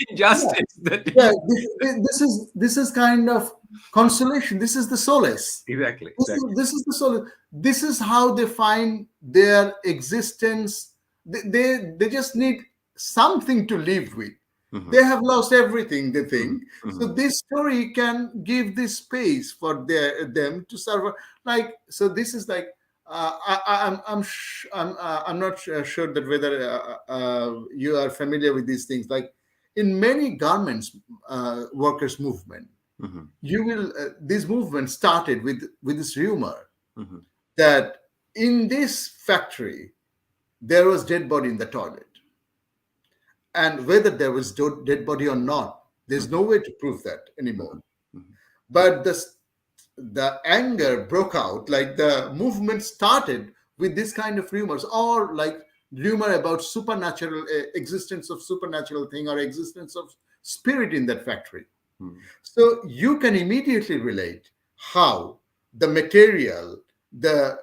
Yeah. justice that Yeah, this is kind of consolation. This is the solace. exactly, This exactly. is, this is the solace. This is how they find their existence. They just need something to live with. Hmm. They have lost everything, they Hmm. think. So Hmm. this story can give this space for them to serve. Like, so this is like I'm not sure that whether you are familiar with these things. Like in many garments workers movement, Hmm. you will this movement started with this rumor Hmm. that in this factory there was dead body in the toilet, and whether there was dead body or not, there's no way to prove that anymore. Hmm. Hmm. But the anger broke out, like the movement started with this kind of rumors, or like rumor about supernatural existence of supernatural thing, or existence of spirit in that factory. Hmm. So you can immediately relate how the material, the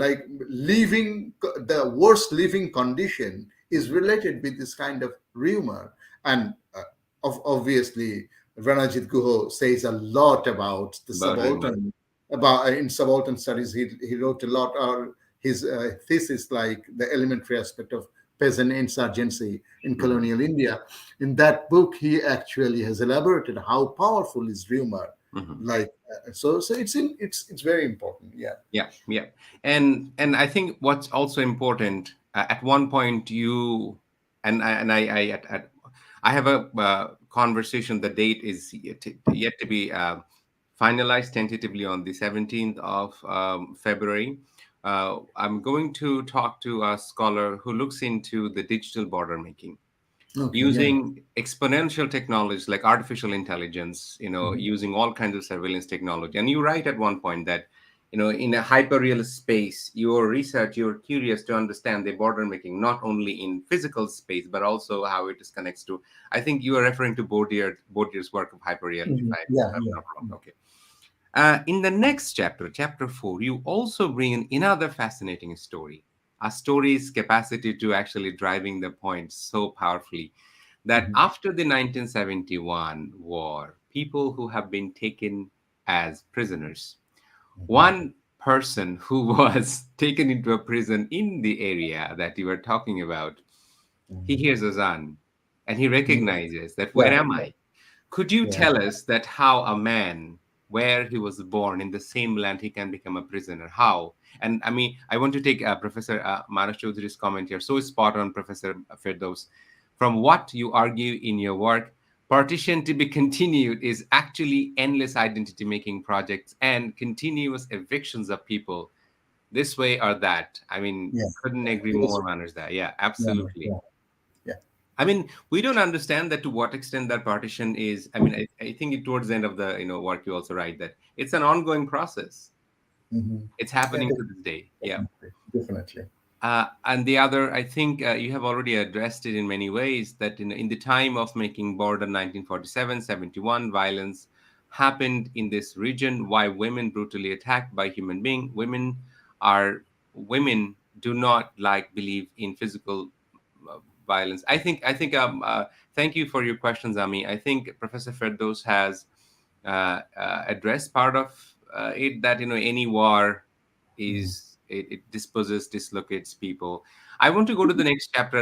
like living, the worst living condition is related with this kind of rumor. And obviously, Ranajit Guho says a lot about the About rumor. subaltern. About in subaltern studies, he wrote a lot, or his thesis, like the elementary aspect of peasant insurgency in Hmm. colonial India. In that book, he actually has elaborated how powerful is rumor. Hmm. Like so, it's very important. Yeah. Yeah, yeah, and I think what's also important, at one point you I have a conversation. The date is yet to be finalized tentatively on the 17th of February. I'm going to talk to a scholar who looks into the digital border making Okay. Yeah. using exponential technologies like artificial intelligence, Mhm. using all kinds of surveillance technology. And you write at one point that, in a hyper-real space, your research, you're curious to understand the border making, not only in physical space, but also how it is connects to, I think you are referring to Baudelaire's work of hyper-real, Mhm. if Yeah. I'm Yeah. not wrong. Okay. In the next chapter, chapter 4, you also bring in another fascinating story. A story's capacity to actually driving the point so powerfully that Mhm. after the 1971 war, people who have been taken as prisoners, Mhm. one person who was taken into a prison in the area that you were talking about, he Mhm. hears Azan and he Yeah. recognizes that where Yeah. am I? Could you Yeah. tell us that how a man, where he was born in the same land, he can become a prisoner? How? And I mean, I want to take Professor Manas Chaudhury's comment here. So spot on, Professor Firdaus. From what you argue in your work, partition to be continued is actually endless identity making projects and continuous evictions of people this way or that. I mean, Yeah. couldn't Yeah. agree Yes. more, Manas. That, yeah, Yeah. absolutely. Yeah. Yeah. I mean, we don't understand that to what extent that partition is. I mean, I think towards the end of the work, you also write that it's an ongoing process. Mhm. It's Yeah, happening to this day. Yeah. definitely. Definitely. And the other, I think you have already addressed it in many ways that in the time of making border 1947, 71, violence happened in this region. Why women brutally attacked by human being? Are women do not like believe in physical violence. I think thank you for your questions, Ami. I think Professor Ferdos has addressed part of it, that any war Mhm. is it disposes, dislocates people. I want to go to the next chapter.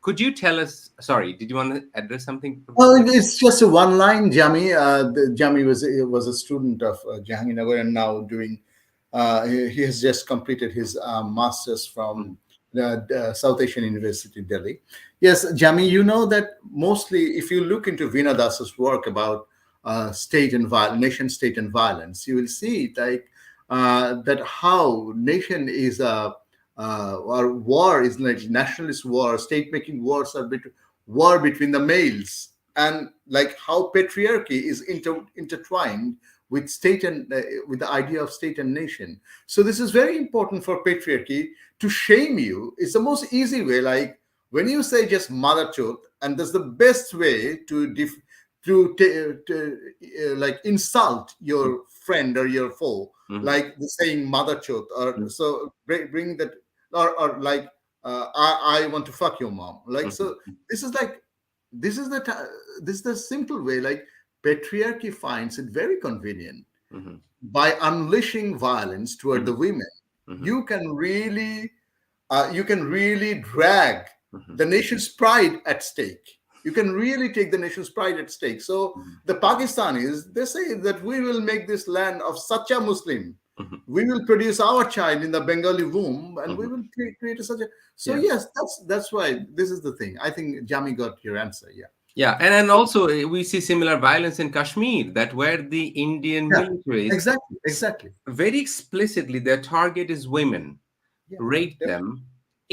Could you tell us, sorry, did you want to address something, Oh, Professor? it's just a one line, Jami. Jami was a student of Jahangirnagar and now doing. He has just completed his masters from Mhm. the South Asian University, Delhi. Yes, Jami, you know that mostly, if you look into Veena Das's work about nation state and violence, you will see like that how nation is a or war is like nationalist war, state making wars are war between the males, and like how patriarchy is intertwined with state and with the idea of state and nation. So this is very important for patriarchy to shame you. It's the most easy way, like when you say just mother truth, and that's the best way to like insult your friend or your foe, Mhm. like the saying mother truth, or Mhm. so bring that, or like I want to fuck your mom, like Mhm. so. This is like this is the this is the simple way, like patriarchy finds it very convenient Mhm. by unleashing violence toward the Mhm. women. Mhm. You can really drag Mhm. the nation's pride at stake. You can really take the nation's pride at stake. So Mhm. the Pakistanis, they say that we will make this land of such a Muslim. Mhm. We will produce our child in the Bengali womb, and we Mhm. will create such a. So Yeah. yes, that's why this is the thing. I think Jami got your answer. Yeah. Yeah, and also we see similar violence in Kashmir, that where the Indian Yeah. militaries Exactly. s- Exactly. very explicitly their target is women, Yeah. rape Definitely.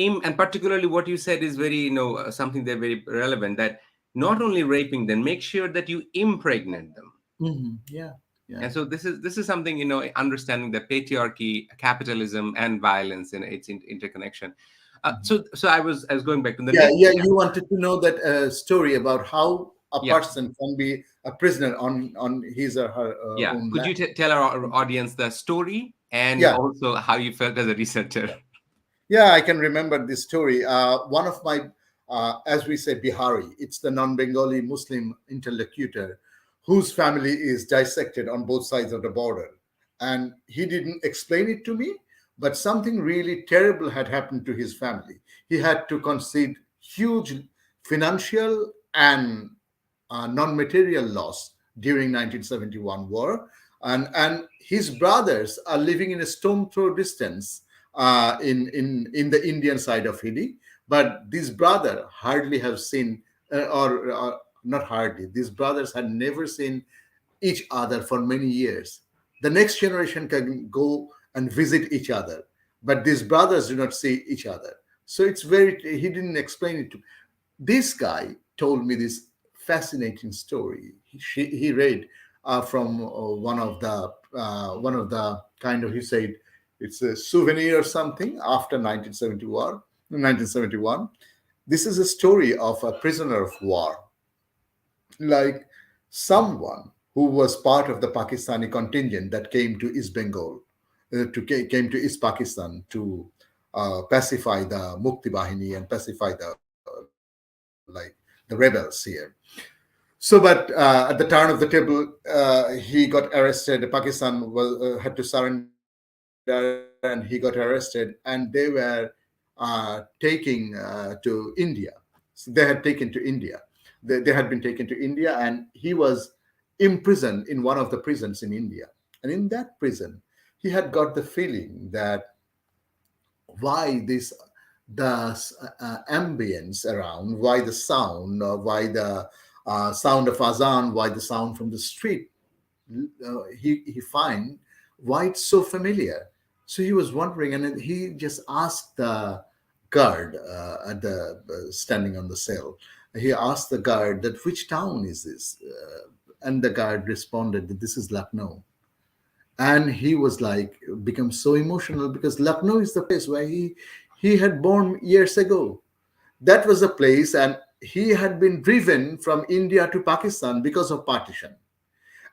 them, and particularly what you said is very something they're very relevant, that not only raping them, make sure that you impregnate them. Yeah. Yeah. And so this is something, understanding that patriarchy, capitalism, and violence and its interconnection. Mhm. So I was going back to the Yeah, next yeah. You chapter. wanted to know that story about how a Yeah. person can be a prisoner on his or her Yeah. own Could land. you tell our audience the story and Yeah, also how you felt as a researcher? yeah. I can remember this story. One of my, as we say, Bihari. It's the non-Bengali Muslim interlocutor whose family is dissected on both sides of the border, and he didn't explain it to me. But something really terrible had happened to his family. He had to concede. huge financial and non-material loss during 1971 war, and his brothers are living in a stone throw distance in the Indian side of Hindi. But these brothers hardly have seen, or not hardly, these brothers had never seen each other for many years. The next generation can go and visit each other, but these brothers do not see each other. So it's very, he didn't explain it to. This guy told me this fascinating story. He read from one of the kind of, he said it's a souvenir or something after 1971. This is a story of a prisoner of war, like someone who was part of the Pakistani contingent that came to East Bengal, came to East Pakistan to pacify the Mukti Bahini and pacify the rebels here. So, but at the turn of the table, he got arrested. Pakistan had to surrender, and he got arrested. And they were taking to India. So they had taken to India. They had been taken to India, and he was imprisoned in one of the prisons in India. And in that prison, he had got the feeling that why this the ambience around, why the sound, why the sound of azan, why the sound from the street, he find why it's so familiar. So he was wondering, and then he just asked the guard at the standing on the cell. He asked the guard that which town is this, and the guard responded that this is Lucknow. And he was like become so emotional because Lucknow is the place where he had born years ago. That was the place, and he had been driven from India to Pakistan because of partition.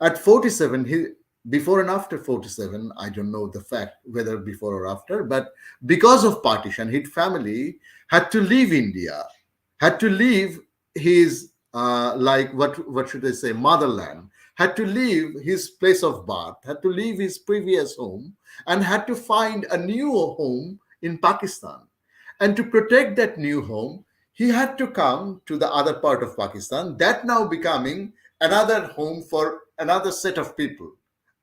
At 47, he, before and after 47, I don't know the fact whether before or after, but because of partition, his family had to leave India, had to leave his like what should I say, motherland, had to leave his place of birth, had to leave his previous home, and had to find a new home in Pakistan. And to protect that new home, he had to come to the other part of Pakistan, that now becoming another home for another set of people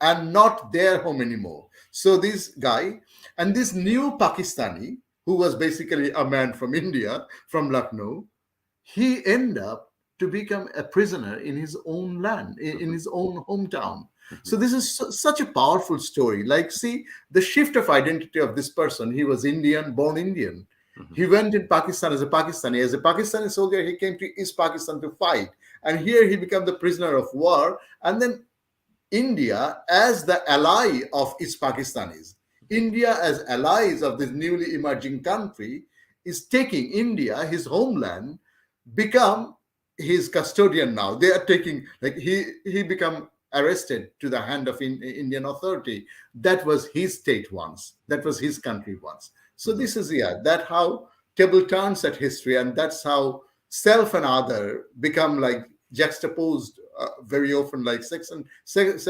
and not their home anymore. So this guy and this new Pakistani, who was basically a man from India, from Lucknow, he ended up to become a prisoner in his own land, in Mhm. his own hometown. Mhm. So this is such a powerful story. Like, see the shift of identity of this person. He was Indian, born Indian. Mhm. He went in Pakistan as a Pakistani. As a Pakistani soldier, he came to East Pakistan to fight. And here he became the prisoner of war. And then India as the ally of its Pakistanis. India as allies of this newly emerging country is taking India, his homeland, become his custodian now. They are taking, like, he become arrested to the hand of Indian authority. That was his state once. That was his country once. So Mhm. this is, yeah, that how table turns at history, and that's how self and other become like juxtaposed very often, like sex and self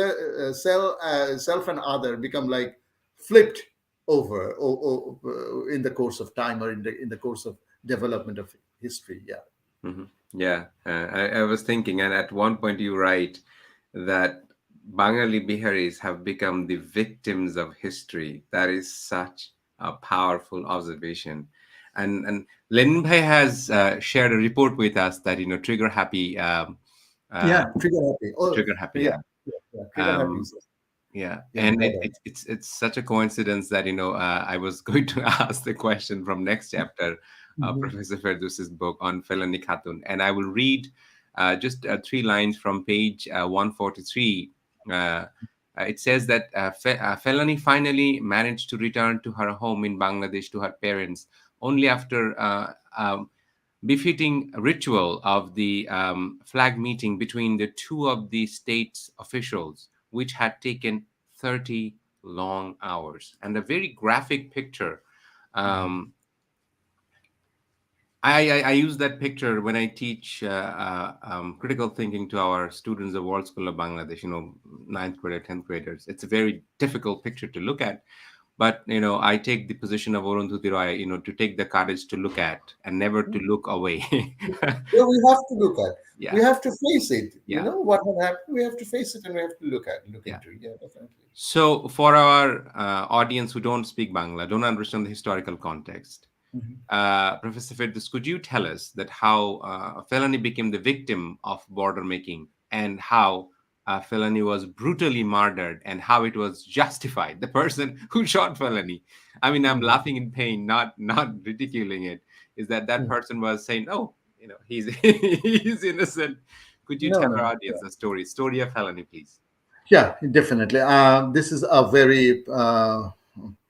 and other become like flipped over in the course of time, or in the course of development of history. Yeah. Mhm. Yeah, I was thinking, and at one point you write that Bengali Biharis have become the victims of history. That is such a powerful observation. And Lenin Bhai has shared a report with us that, trigger happy, uh, Yeah, trigger happy. Oh, trigger happy, yeah, yeah. yeah, trigger happy. Um, yeah, Yeah, and brother. it's such a coincidence that I was going to ask the question from next chapter, Mhm. Professor Ferdous's book on Felani Khatun, and I will read just three lines from page 143. It says that Felani finally managed to return to her home in Bangladesh to her parents only after befitting ritual of the flag meeting between the two of the state's officials, which had taken 30 long hours. And a very graphic picture. Mhm. Um, I use that picture when I teach critical thinking to our students of World School of Bangladesh, ninth grader, 10th graders. It's a very difficult picture to look at. But I take the position of Arundhati Roy, to take the courage to look at and never to look away. Yeah, we have to look at. We Yeah, have to face it. You yeah, know what had happened. We have to face it, and we have to look yeah. into. It. Yeah, definitely. So, for our audience who don't speak Bangla, don't understand the historical context, Mhm. Professor Firdous, could you tell us that how Felani became the victim of border making, and how Felani was brutally murdered, and how it was justified? The person who shot Felani, I mean, I'm Mhm. laughing in pain, not ridiculing it. Is that Mhm. person was saying, "Oh, he's he's innocent." Could you No, tell our no. audience the story of Felani, please? Yeah, definitely. This is a very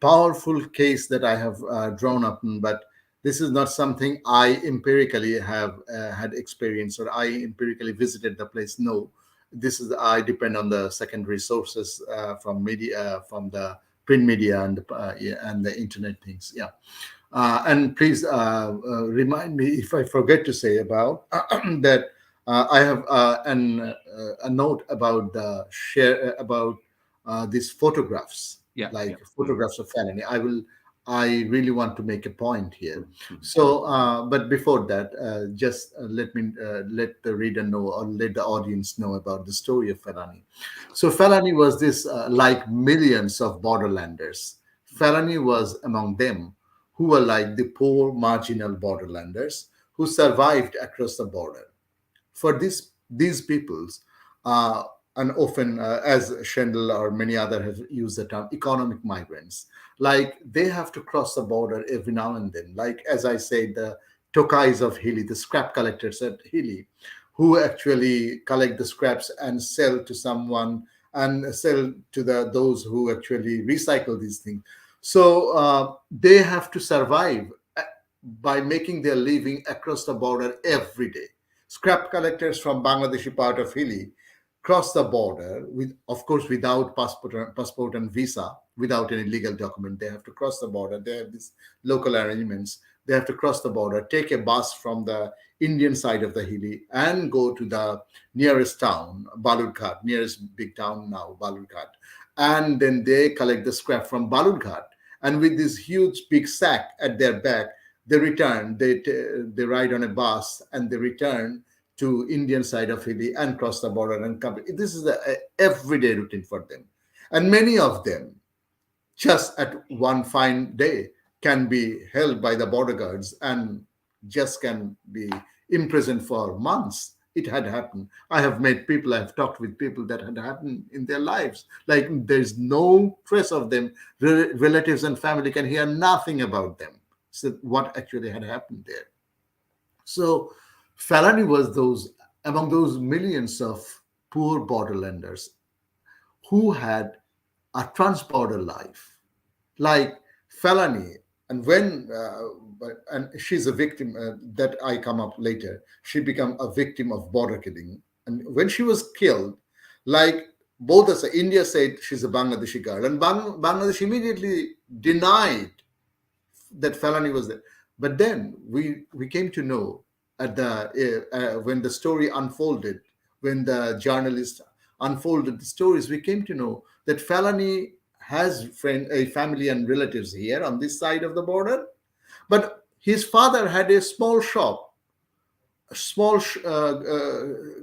powerful case that I have drawn up, but this is not something I empirically have had experience or I empirically visited the place. No, this is I depend on the secondary sources from media, from the print media yeah, and the internet things. Yeah. And please remind me if I forget to say about that. I have a note about the share about these photographs, Yeah, like yeah. Mhm, photographs of felony. I really want to make a point here. mhm, mhm. So, but before that, just let the reader know or let the audience know about the story of Felani. So, Felani was this like millions of borderlanders. Felani was among them who were like the poor marginal borderlanders who survived across the border. For these peoples, uh, and often as Schendel or many others have used the term economic migrants, like they have to cross the border every now and then. Like as I said, the tokais of Hili, the scrap collectors at Hili, who actually collect the scraps and sell to someone and sell to the those who actually recycle these things. So they have to survive by making their living across the border every day. Scrap collectors from Bangladeshi part of Hili cross the border with, of course, without passport and visa, without any legal document. They have to cross the border. They have these local arrangements. They have to cross the border, take a bus from the Indian side of the Hili, and go to the nearest town, Balurghat, nearest big town now, Balurghat, and then they collect the scrap from Balurghat. And with this huge big sack at their back, they return. They ride on a bus and they return to Indian side of Hili and cross the border and come. This is the everyday routine for them, and many of them just at one fine day can be held by the border guards and just can be imprisoned for months. It had happened. I have met people, I have talked with people that had happened in their lives. Like there's no trace of them. Relatives and family can hear nothing about them. So what actually had happened there. So Falani was those among those millions of poor borderlanders who had a trans-border life like felony. And when and she's a victim that I come up later, she become a victim of border killing. And when she was killed, like both us, India said she's a Bangladeshi girl, and Bangladesh immediately denied that felony was there. But then we came to know at the when the story unfolded, when the journalist unfolded the stories, we came to know that felony has a family and relatives here on this side of the border, but his father had a small shop, a small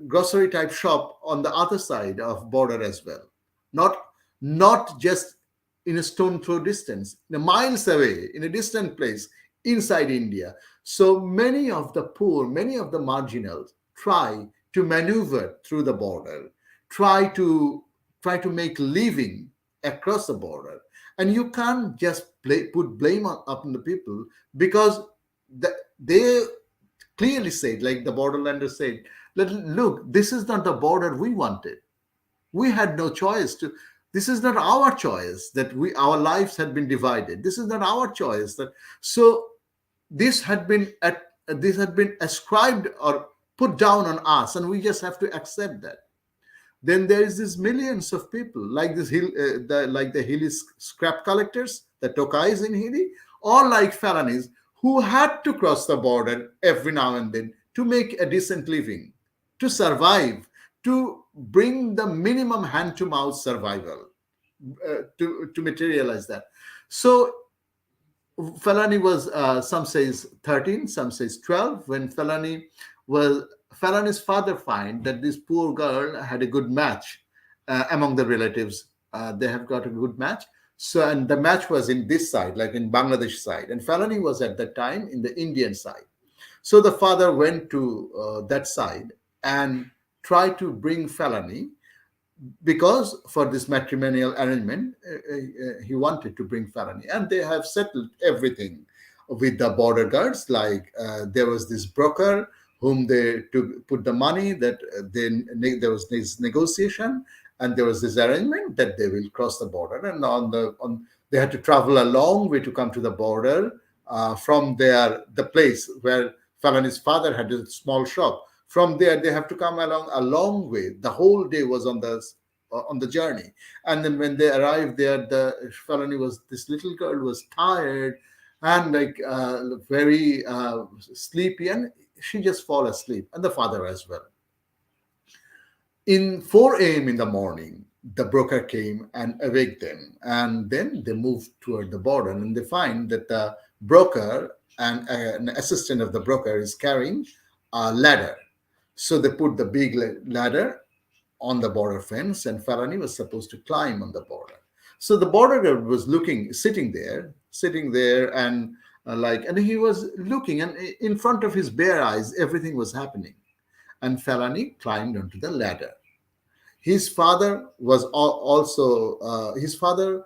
grocery type shop on the other side of border as well, not not just in a stone throw distance, in a miles away, in a distant place inside India. So many of the poor, many of the marginals try to maneuver through the border, try to make living across the border, and you can't just put blame up on the people because they clearly said, like the borderlanders said, look, this is not the border we wanted. We had no choice to. This is not our choice that our lives had been divided. This is not our choice that. So this had been ascribed or put down on us, and we just have to accept that. Then there is these millions of people like this like the Hili scrap collectors, the Tokais in Hili, or like felonies who had to cross the border every now and then to make a decent living, to survive, to bring the minimum hand to mouth survival, to materialize that. So Felani was, some says 13, some says 12. When was Felani's father find that this poor girl had a good match among the relatives. They have got a good match. So, and the match was in this side, like in Bangladesh side, and Felani was at that time in the Indian side. So the father went to that side and tried to bring Felani, because for this matrimonial arrangement, he wanted to bring Farani, and they have settled everything with the border guards. Like there was this broker whom they to put the money, that there was this negotiation, and there was this arrangement that they will cross the border, and on they had to travel a long way to come to the border, from the place where Falani's father had a small shop. From there, they have to come along a long way. The whole day was on the journey. And then when they arrived there, the felony was this little girl was tired and like very sleepy, and she just fall asleep, and the father as well. In 4 a.m. in the morning, the broker came and awake them, and then they moved toward the border, and they find that the broker and an assistant of the broker is carrying a ladder. So they put the big ladder on the border fence, and Farani was supposed to climb on the border. So the border guard was sitting there, and and he was looking, and in front of his bare eyes, everything was happening. And Farani climbed onto the ladder. His father was also his father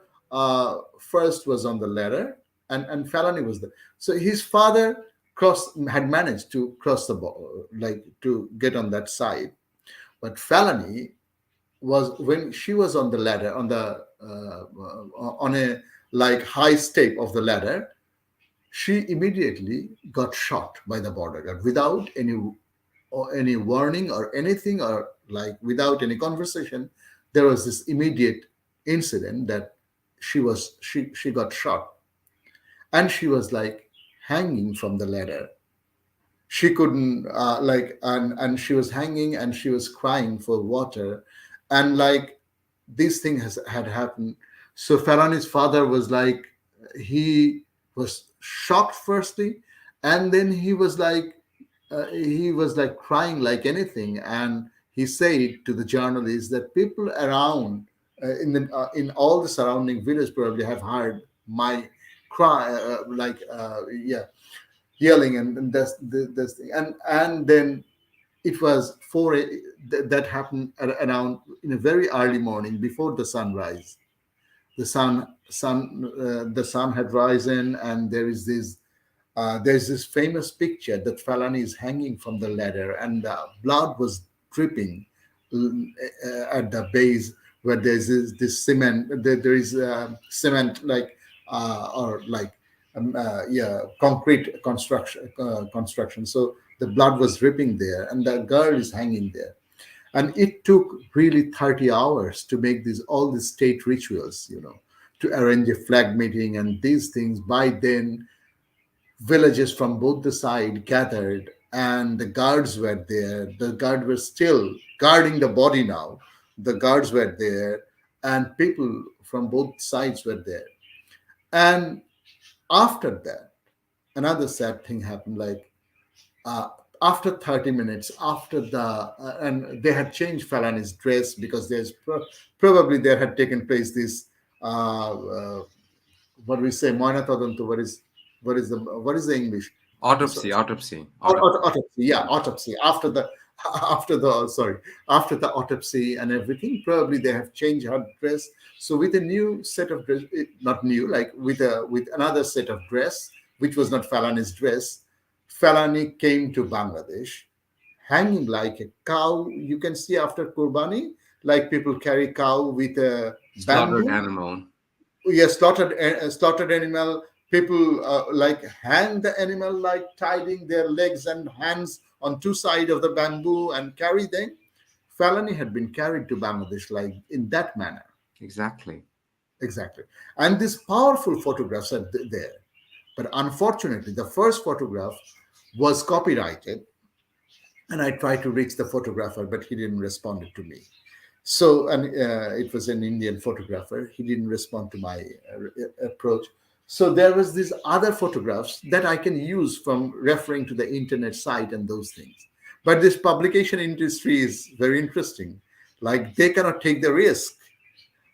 first was on the ladder, and Farani was there. So his father had managed to cross the border, like to get on that side. But Felony was, when she was on the ladder, on a like high step of the ladder, she immediately got shot by the border guard without any warning or anything, or like without any conversation. There was this immediate incident that she got shot, and she was like hanging from the ladder. She couldn't and she was hanging, and she was crying for water, and like this thing had happened. So Farhani's father was like, he was shocked firstly, and then he was like crying like anything, and he said to the journalist that people around in all the surrounding village probably have heard my cry, yeah, yelling, and this thing. And then it was that happened around in a very early morning before the sunrise. The sun had risen, and there's this famous picture that Falani is hanging from the ladder, and blood was dripping at the base, where there's this cement. There is cement, like or like yeah, concrete construction. So the blood was dripping there, and the girl is hanging there. And it took really 30 hours to make all these state rituals, to arrange a flag meeting and these things. By then, villages from both the side gathered, and the guards were there. The guards were still guarding the body now. The guards were there, and people from both sides were there. And after that, another sad thing happened. Like uh, after 30 minutes, after and they had changed Falani's dress, because probably there had taken place this what do we say, Moina Tadantu. What is the English? So, Autopsy. autopsy, yeah, autopsy. After the autopsy and everything, probably they have changed her dress. So with a new set of dress, not new, like with another set of dress, which was not Falani's dress, Falani came to Bangladesh hanging like a cow. You can see after Kurbani, like people carry cow with a Slaughtered bamboo. animal. Yes, slaughtered animal. People like hang the animal, like tying their legs and hands on two sides of the bamboo and carry them. Felony had been carried to Bangladesh like in that manner. Exactly. Exactly. And these powerful photographs are there. But unfortunately, the first photograph was copyrighted, and I tried to reach the photographer, but he didn't respond to me. So, and it was an Indian photographer. He didn't respond to my approach. So there was these other photographs that I can use from referring to the internet site and those things. But this publication industry is very interesting. Like they cannot take the risk.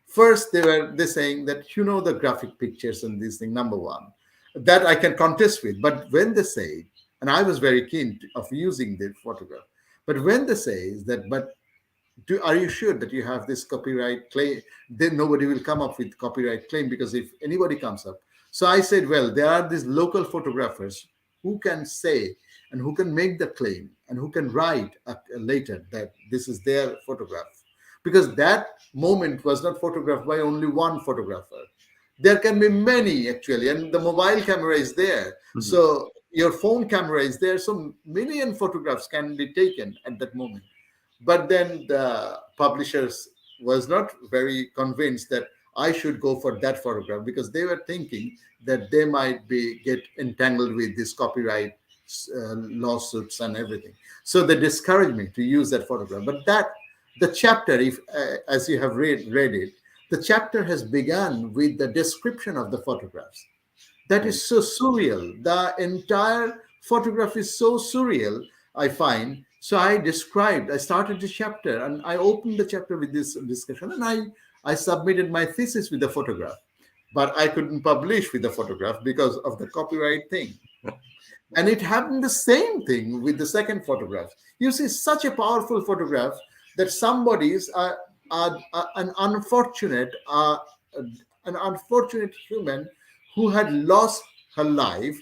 First, they saying that the graphic pictures and this thing. Number one, that I can contest with. But when they say, and I was very keen of using the photograph, but when they say is that, but are you sure that you have this copyright claim? Then nobody will come up with copyright claim, because if anybody comes up. So I said, well, there are these local photographers who can say and who can make the claim and who can write later that this is their photograph, because that moment was not photographed by only one photographer. There can be many actually, and the mobile camera is there. Mhm. So your phone camera is there. So million photographs can be taken at that moment. But then the publishers was not very convinced that I should go for that photograph, because they were thinking that they might be get entangled with this copyright lawsuits and everything. So they discouraged me to use that photograph. But that the chapter, if as you have read it, the chapter has begun with the description of the photographs. That Right. is so surreal. The entire photograph is so surreal, I find. So I started the chapter and I opened the chapter with this discussion, and I submitted my thesis with the photograph. But I couldn't publish with the photograph because of the copyright thing. And it happened the same thing with the second photograph. You see, such a powerful photograph that somebody's an unfortunate human who had lost her life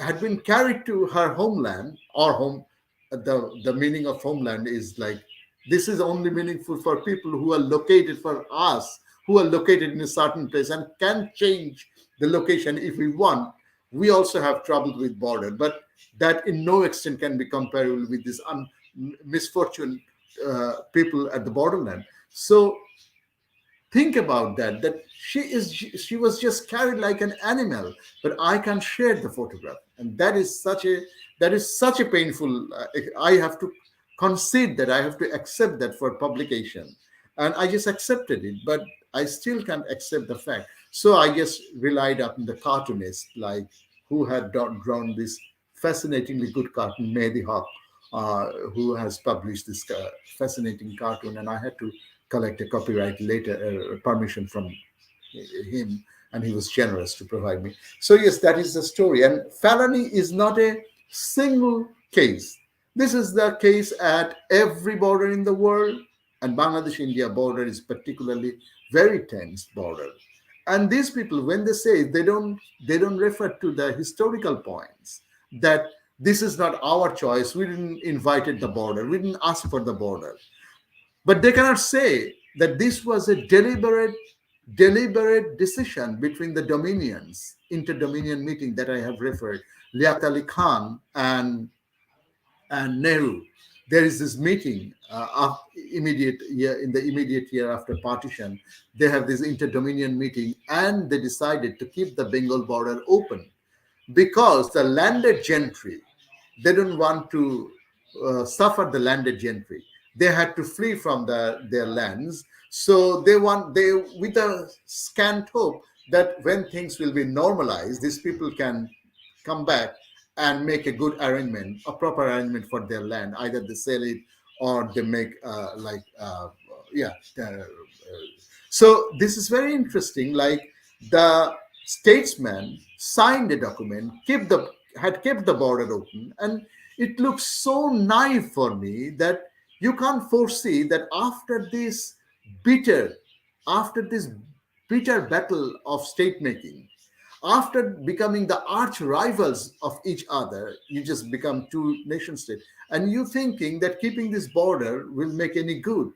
had been carried to her homeland or home. The meaning of homeland is like, this is only meaningful for people who are located, for us who are located in a certain place and can change the location if we want. We also have trouble with border, but that in no extent can be comparable with this misfortune people at the borderland. So think about that she was just carried like an animal, but I can share the photograph, and that is such a painful, I have to concede that, I have to accept that for publication, and I just accepted it, but I still can't accept the fact. So I just relied on the cartoonist, like, who had drawn this fascinatingly good cartoon, Mehdi Haq, who has published this fascinating cartoon, and I had to collect a copyright later permission from him, and he was generous to provide me. So yes, that is the story. And felony is not a single case. This is the case at every border in the world, and Bangladesh-India border is particularly very tense border. And these people, when they say, they don't refer to the historical points, that this is not our choice. We didn't invited the border. We didn't ask for the border. But they cannot say that this was a deliberate decision between the dominions, inter-dominion meeting that I have referred, Liat Ali Khan and Nehru. There is this meeting in the immediate year after partition. They have this inter-dominion meeting, and they decided to keep the Bengal border open because the landed gentry, they don't want to suffer the landed gentry. They had to flee from their lands. So they with a scant hope that when things will be normalized, these people can come back and make a good arrangement, a proper arrangement for their land. Either they sell it or they make yeah. So this is very interesting. Like, the statesman signed a document, had kept the border open, and it looks so naive for me that you can't foresee that bitter, after this bitter battle of state making, after becoming the arch rivals of each other, you just become two nation states, and you thinking that keeping this border will make any good.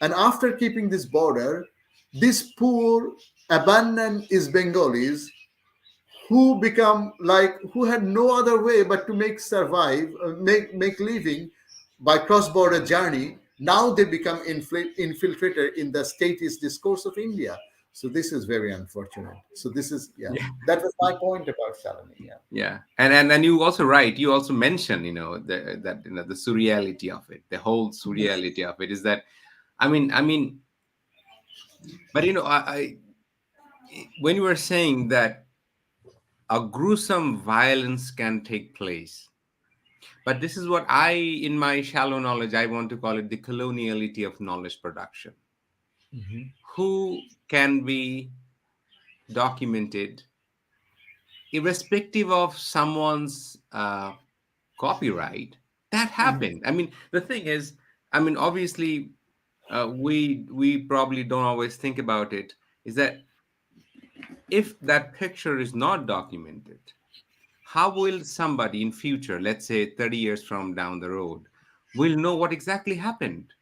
And after keeping this border, these poor abandoned East Bengalis, who had no other way but to make living by cross-border journey. Now they become infiltrated in the statist discourse of India. So this is very unfortunate. So this is, yeah, Yeah. that was my point about felony. Yeah. Yeah, and you also write. You also mention, that the surreality of it. The whole surreality of it is that I mean, but when you were saying that a gruesome violence can take place, but this is what I, in my shallow knowledge, I want to call it the coloniality of knowledge production. Who can be documented irrespective of someone's copyright? That Mhm. happened. I mean, the thing is, obviously, we probably don't always think about it. Is that if that picture is not documented, how will somebody in future, let's say 30 years from down the road, will know what exactly happened?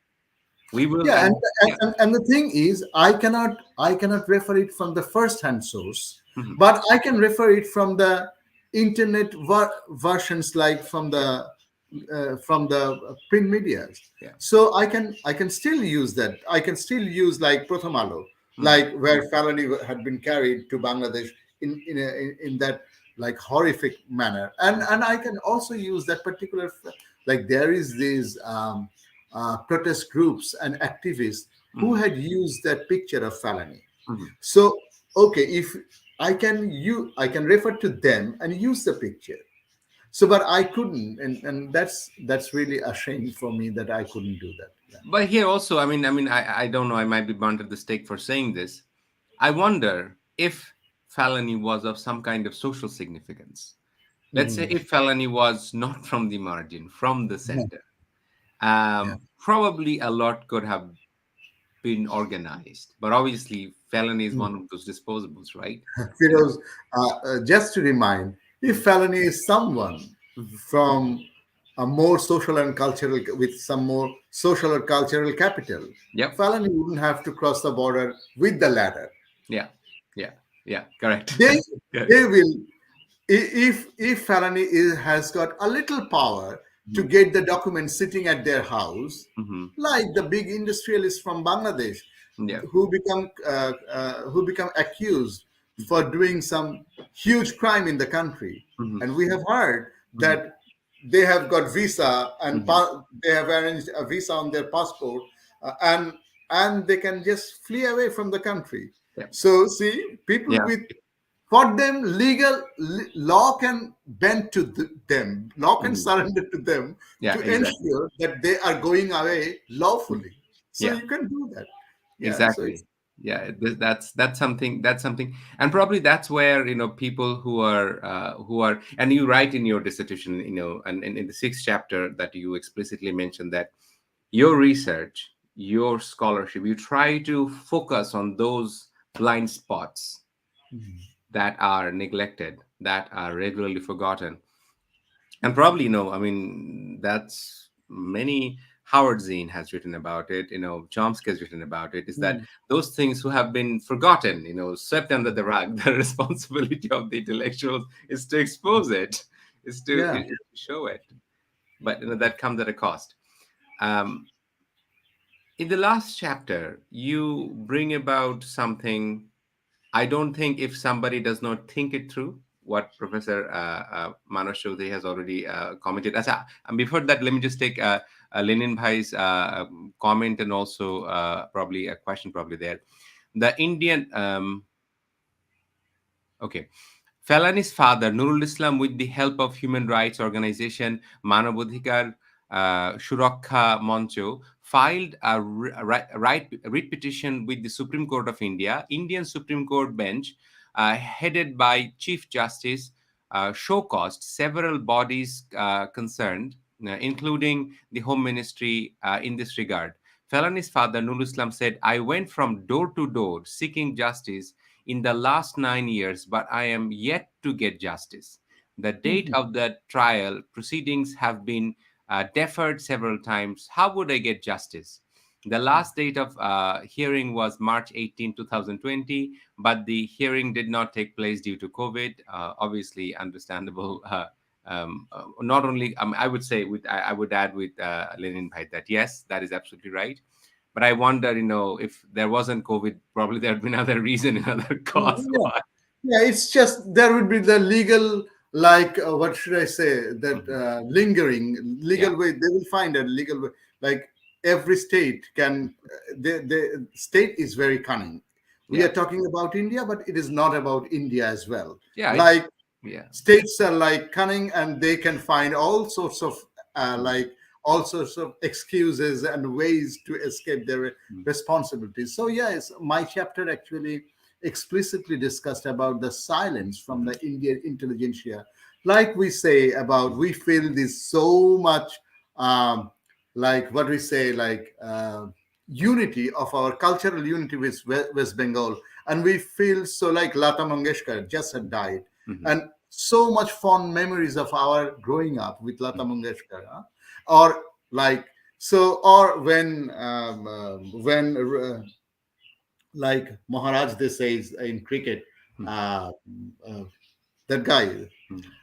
We will, Yeah, and, and and yeah. and and the thing is, I cannot refer it from the first hand source, Mhm. but I can refer it from the internet versions, like from the print medias. Yeah. So I can still use that. I can still use like Prathamalo, Mhm. like where felony had been carried to Bangladesh in that like horrific manner, and I can also use that particular, like there is these protest groups and activists who Mhm. had used that picture of felony. Mhm. So okay, if I can refer to them and use the picture. So but I couldn't, and that's really a shame for me that I couldn't do that. Yeah. But here also, I don't know. I might be burnt at the stake for saying this. I wonder if felony was of some kind of social significance. Let's say Mm. if felony was not from the margin, from the Yeah. center, Yeah. probably a lot could have been organized. But obviously, felony is Mm. one of those disposables, right? You know. Firoz, just to remind, if Mhm. felony is someone Mhm. from a more social and cultural, with some more social or cultural capital, Yep. felony wouldn't have to cross the border with the ladder. Yeah. Yeah. Yeah. Correct. They Correct. they will, if felony has got a little power to Mhm. get the document sitting at their house, Mhm. like the big industrialists from Bangladesh Yeah. who become accused for doing some huge crime in the country, Mhm. and we have heard Mhm. that they have got visa and Mhm. they have arranged a visa on their passport, and they can just flee away from the country. Yeah. So see, people Yeah. with, for them, law can bend to them, law can Mhm. surrender to them Yeah. to Exactly. ensure that they are going away Mhm. lawfully. So Yeah. you can do that. Yeah. So it's Exactly. Yeah, that's something, and probably that's where people who are, and you write in your dissertation, and in the sixth chapter that you explicitly mentioned that your research, your scholarship, you try to focus on those blind spots that are neglected, that are regularly forgotten, and probably that's many. Howard Zinn has written about it, Chomsky has written about it, is that Mm. those things who have been forgotten, swept under the rug, the responsibility of the intellectuals is to expose it, Yeah. is to show it, but that comes at a cost. um, in the last chapter you bring about something. I don't think, if somebody does not think it through, what Professor Manos Chaudhary has already commented. And before that, let me just take Lenin Bhai's comment, and also probably a question probably there. The Indian, okay. Felani's father, Nurul Islam, with the help of human rights organization Manabodhikar Suraksha Moncho, filed a writ petition with the Supreme Court of India. Indian Supreme Court bench, headed by Chief Justice, show caused several bodies concerned, including the Home Ministry, in this regard. Felani's father, Nurul Islam, said, "I went from door to door seeking justice in the last 9 years, but I am yet to get justice. The date Mhm. of the trial proceedings have been deferred several times. How would I get justice? The last date of hearing was March 18, 2020, but the hearing did not take place due to COVID. Obviously, understandable." Not only, I would say, I would add with Lenin Bhai that yes, that is absolutely right. But I wonder, if there wasn't COVID, probably there would be another reason, another cause Yeah. why. Yeah, it's just there would be the legal, like what should I say, that Mhm. lingering Yeah. legal way. They will find a legal way, like every state can, the state is very cunning. We are Yeah. talking about India, but it is not about India as well. Yeah. Like Yeah. states are like cunning, and they can find all sorts of like all sorts of excuses and ways to escape their responsibilities. So yes, my chapter actually explicitly discussed about the silence from the Indian intelligentsia. Like we say about, we feel this so much, um, like what we say, like unity of our cultural unity with West Bengal, and we feel so, like Lata Mangeshkar just had died, Hmm. and so much fond memories of our growing up with Lata Mangeshkar, huh? Or like, so, or when like Maharaj, they say in cricket, uh, uh, that guy,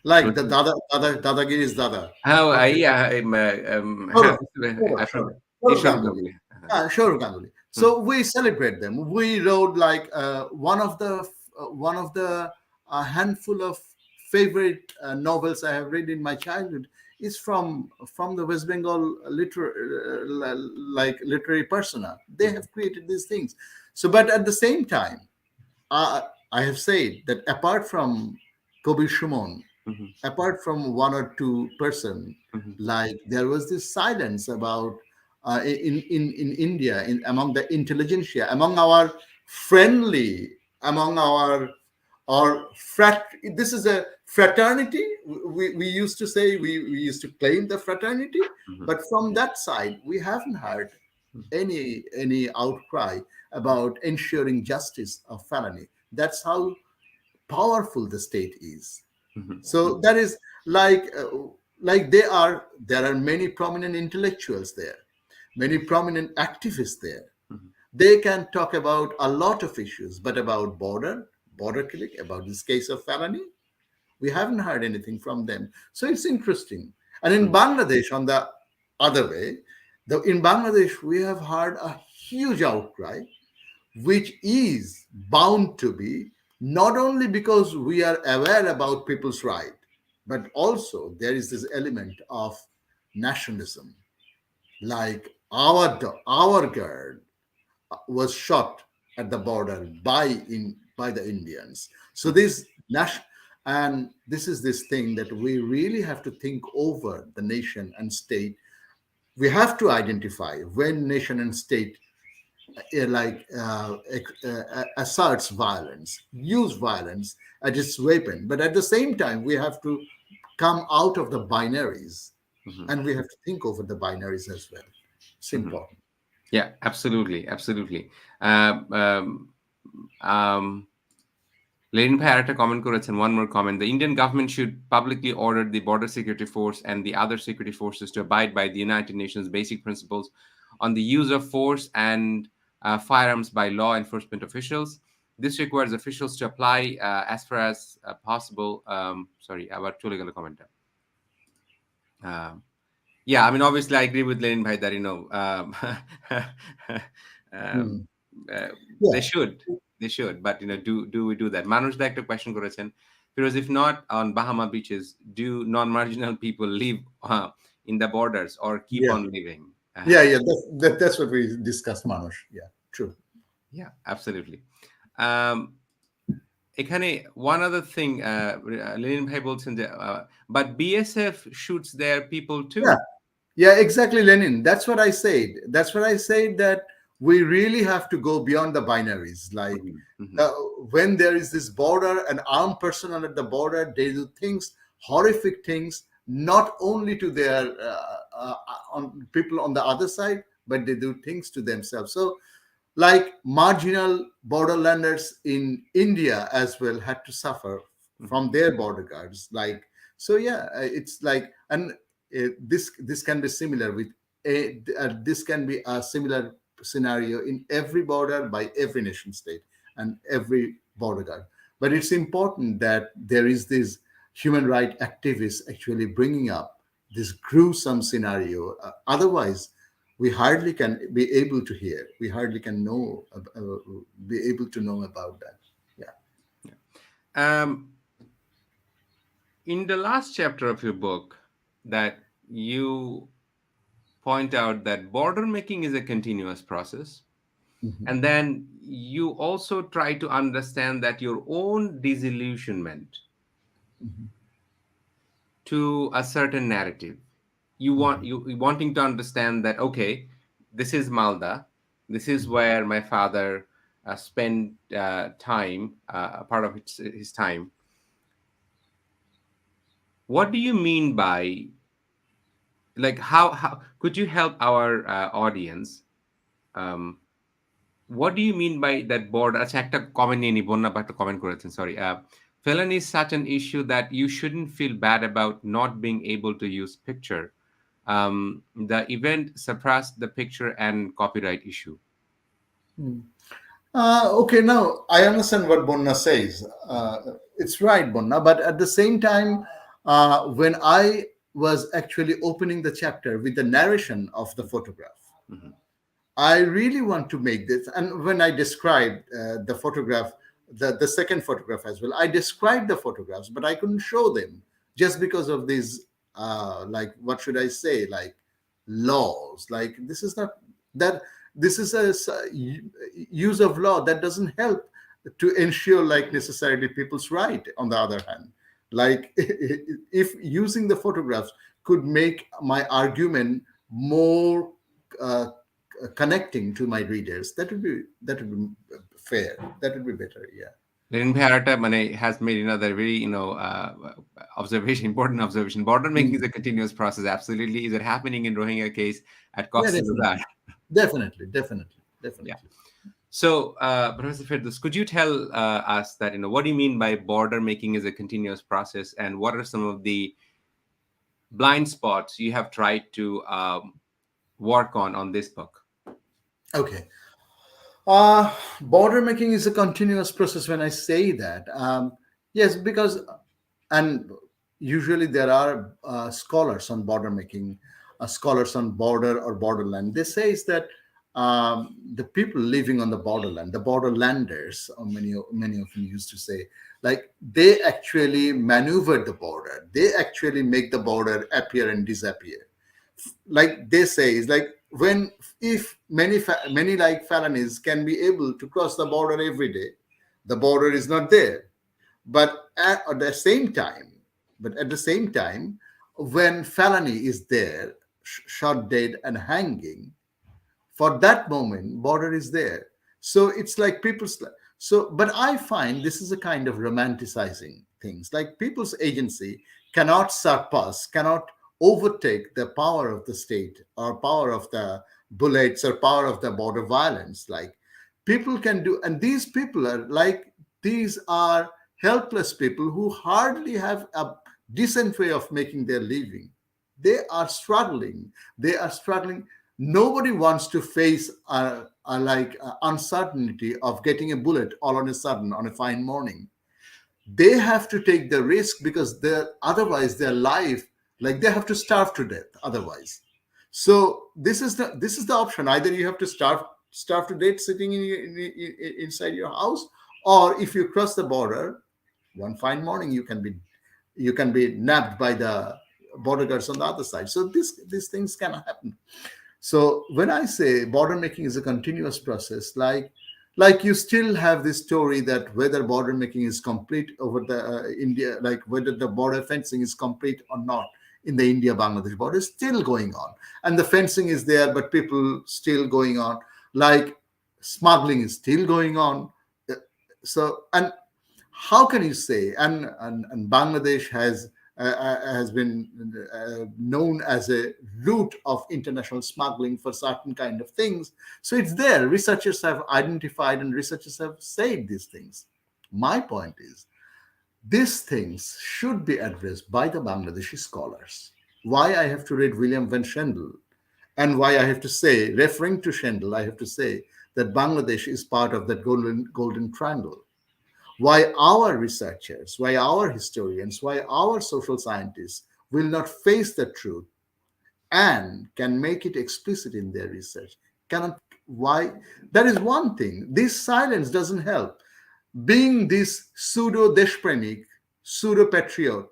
like the Dadagiri is Dada. How? What is Yeah. Saurav, I Saurav, forgot. Saurav, Saurav Ishwar Ganguly. Ganguly. Sure, Ganguly. Hmm. So we celebrate them. We wrote like one of the handful of favorite novels I have read in my childhood is from the West Bengal like literary persona. They have created these things. So, but at the same time, uh, I have said that apart from Kobi Shumon, Hmm. apart from one or two person, Hmm. like there was this silence about in India, in among the intelligentsia, among our friendly, among our this is a fraternity. We used to say, we used to claim the fraternity, Hmm. but from that side we haven't heard any outcry about ensuring justice of felony. That's how powerful the state is. Hmm. So that is like there are many prominent intellectuals there, many prominent activists there. They can talk about a lot of issues, but about border killing, about this case of felony, we haven't heard anything from them. So it's interesting. And in Bangladesh, on the other way, in Bangladesh, we have heard a huge outcry, which is bound to be, not only because we are aware about people's right, but also there is this element of nationalism. Like our girl was shot at the border by the Indians. So this national, and this is this thing that we really have to think over the nation and state. We have to identify when nation and state asserts violence, use violence as its weapon. But at the same time, we have to come out of the binaries, Hmm. and we have to think over the binaries as well. It's Hmm. important. Yeah, absolutely, absolutely. Um, um, um, Lenin ভাই আরেকটা comment করেছেন, one more comment. The Indian government should publicly order the border security force and the other security forces to abide by the United Nations basic principles on the use of force and firearms by law enforcement officials. This requires officials to apply as far as possible. Sorry, আবার চলে গেল কমেন্টটা। Yeah, I mean, obviously, I agree with Lenin Bhai that, Hmm. um, uh, they Yeah. should, they should, but do we do that? Manush da একটা question করেছেন, because if not on Bahama beaches, do non-marginal people live in the borders or keep Yeah. on living? Yeah. Yeah. That's what we discussed, Manush. Yeah. True. Yeah, absolutely. Um, এখানে one other thing, Lenin Bhai বলছেন যে, but BSF shoots their people too. Yeah. Yeah, exactly, Lenin. That's what I said. That's what I said, that we really have to go beyond the binaries. Like Mhm, mhm, uh, when there is this border, an armed personnel at the border, they do things, horrific things, not only to their on people on the other side, but they do things to themselves. So, like marginal borderlanders in India as well had to suffer mhm, from their border guards. Like, so yeah, it's like, and this can be similar with this can be a similar scenario in every border by every nation state and every border guard. But it's important that there is this human right activists actually bringing up this gruesome scenario. Otherwise, we hardly can be able to hear. We hardly can know, be able to know about that. Yeah. yeah. In the last chapter of your book that you point out that border making is a continuous process. Mhm. And then you also try to understand that your own disillusionment Mhm. to a certain narrative, you wanting to understand that, okay, this is Malda, this is Mhm. where my father spent time, a part of his time. What do you mean by, like, how could you help our audience, um, what do you mean by that border? আচ্ছা, একটা comment নিয়ে নি, বন্যা বা একটা comment করেছেন, sorry. Felony is such an issue that you shouldn't feel bad about not being able to use picture. The event suppressed the picture and copyright issue. Mm. Okay, now I understand what Bonna says. It's right, Bonna, but at the same time, when I was actually opening the chapter with the narration of the photograph, Mhm. I really want to make this. And when I described the photograph, the second photograph as well, I described the photographs, but I couldn't show them just because of these, like, what should I say, like laws. Like, this is not that, this is use of law that doesn't help to ensure, like, necessarily people's right. On the other hand, like, if using the photographs could make my argument more uh, connecting to my readers, that would be fair, that would be better, yeah. Lenin Bharata মানে has made another very, observation, important observation. Border making is Mm. a continuous process. Absolutely, is it happening in Rohingya case at Yeah, Cox's Bazar? definitely, definitely, definitely, Yeah. definitely. So, Professor Ferdous, could you tell us that, what do you mean by border making is a continuous process, and what are some of the blind spots you have tried to work on this book? Okay. Border making is a continuous process. When I say that, yes, because, and usually there are scholars on border making, scholars on border or borderland. They say is that the people living on the borderland, the borderlanders, or many of you used to say, like, they actually maneuver the border. They actually make the border appear and disappear. Like they say, is like, when, if many like felonies can be able to cross the border every day, the border is not there. But at the same time, when felony is there, shot dead and hanging, for that moment border is there. So it's like people's, so, but I find this is a kind of romanticizing things. Like, people's agency cannot surpass, cannot overtake the power of the state, or power of the bullets, or power of the border violence. Like, people can do, and these people are like, these are helpless people who hardly have a decent way of making their living. They are struggling, they are struggling. Nobody wants to face uncertainty of getting a bullet all on a sudden on a fine morning. They have to take the risk, because they're, otherwise their life, like, they have to starve to death otherwise. So this is the option. Either you have to starve to death sitting inside your house, or if you cross the border, one fine morning you can be nabbed by the border guards on the other side. So these things can happen. So when I say border making is a continuous process, like you still have this story that whether border making is complete over the India, like whether the border fencing is complete or not in the India-Bangladesh border is still going on, and the fencing is there, but people still going on, like smuggling is still going on. So, and how can you say, and Bangladesh has been known as a route of international smuggling for certain kind of things. So it's there. Researchers have identified and researchers have said these things. My point is, these things should be addressed by the Bangladeshi scholars. Why I have to read William van Schendel, and why I have to say, referring to Schendel, I have to say that Bangladesh is part of that golden triangle. Why our researchers, why our historians, why our social scientists will not face the truth and can make it explicit in their research. Cannot, why? That is one thing. This silence doesn't help. Being this pseudo deshprenik, pseudo patriot,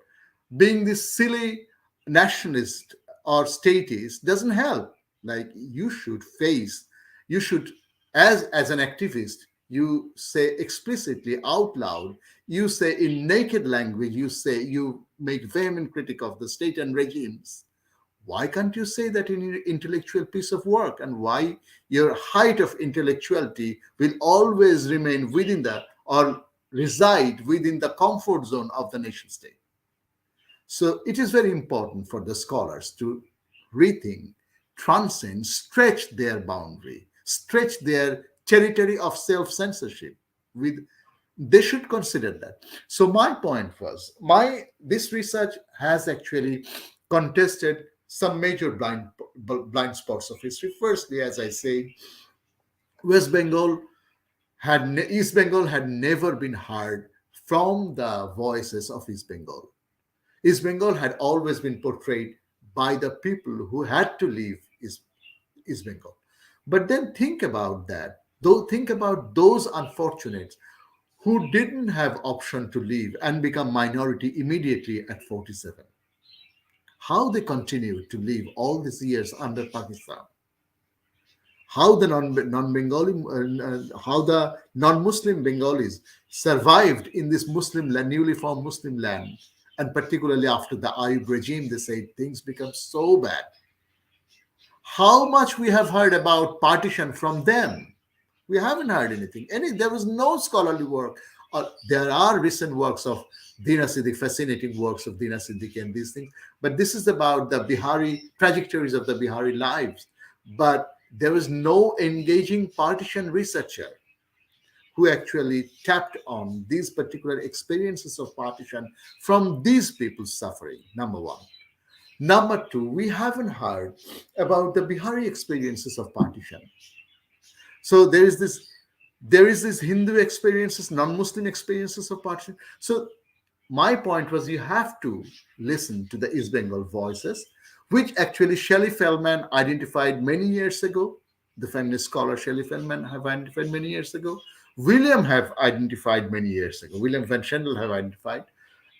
being this silly nationalist or statist doesn't help. Like you should face, you should, as an activist, you say explicitly out loud, you say in naked language, you say, you make vehement critique of the state and regimes. Why can't you say that in your intellectual piece of work? And why your height of intellectuality will always remain within the, or reside within the comfort zone of the nation state? So it is very important for the scholars to rethink, transcend, stretch their boundary, stretch their territory of self-censorship. With, they should consider that. So my point was, my this research has actually contested some major blind spots of history. Firstly, as I say, West Bengal East Bengal had never been heard from the voices of East Bengal. East Bengal had always been portrayed by the people who had to leave East Bengal. But then think about that. Though think about those unfortunates who didn't have option to leave and become minority immediately at 47. How they continued to live all these years under Pakistan. How the non-Bengali, how the non-Muslim Bengalis survived in this Muslim land, newly formed Muslim land, and particularly after the Ayub regime, they say things become so bad. How much we have heard about partition from them? We haven't heard anything. There was no scholarly work. There are recent works of Dina Siddiqui, fascinating works of Dina Siddiqui and these things. But this is about the Bihari trajectories of the Bihari lives. But there was no engaging partition researcher who actually tapped on these particular experiences of partition from these people's suffering, number one. Number two, we haven't heard about the Bihari experiences of partition. So there is this Hindu experiences, non-Muslim experiences of partition. So my point was, you have to listen to the East Bengal voices, which actually Shelley Feldman identified many years ago. The feminist scholar Shelley Feldman have identified many years ago. William have identified many years ago. William Van Schendel have identified.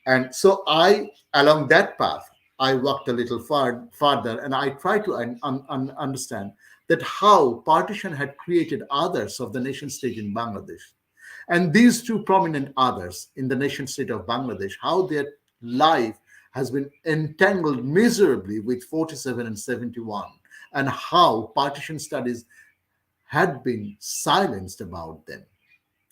And so along that path, I walked a little farther, and I tried to understand that how partition had created others of the nation state in Bangladesh. And these two prominent others in the nation state of Bangladesh, how their life has been entangled miserably with 47 and 71, and how partition studies had been silenced about them.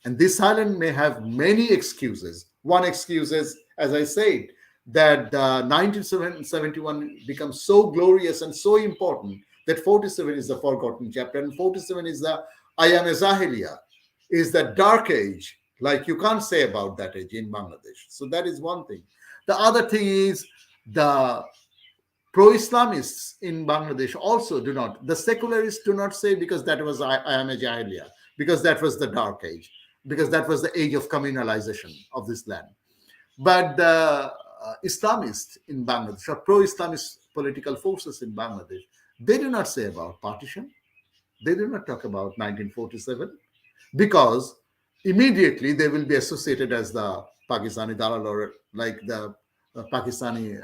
And this silence may have many excuses. One excuse is, as I said, that 1971 becomes so glorious and so important that 47 is the forgotten chapter, and 47 is the Ayam Zahiliya, is the dark age, like you can't say about that age in Bangladesh. So that is one thing. The other thing is the pro-Islamists in Bangladesh also do not, the secularists do not say because that was Ayam Jahiliya, because that was the dark age, because that was the age of communalization of this land. But the Islamists in Bangladesh, or pro-Islamist political forces in Bangladesh, they do not say about partition. They do not talk about 1947, because immediately they will be associated as the Pakistani Dalal, or like the Pakistani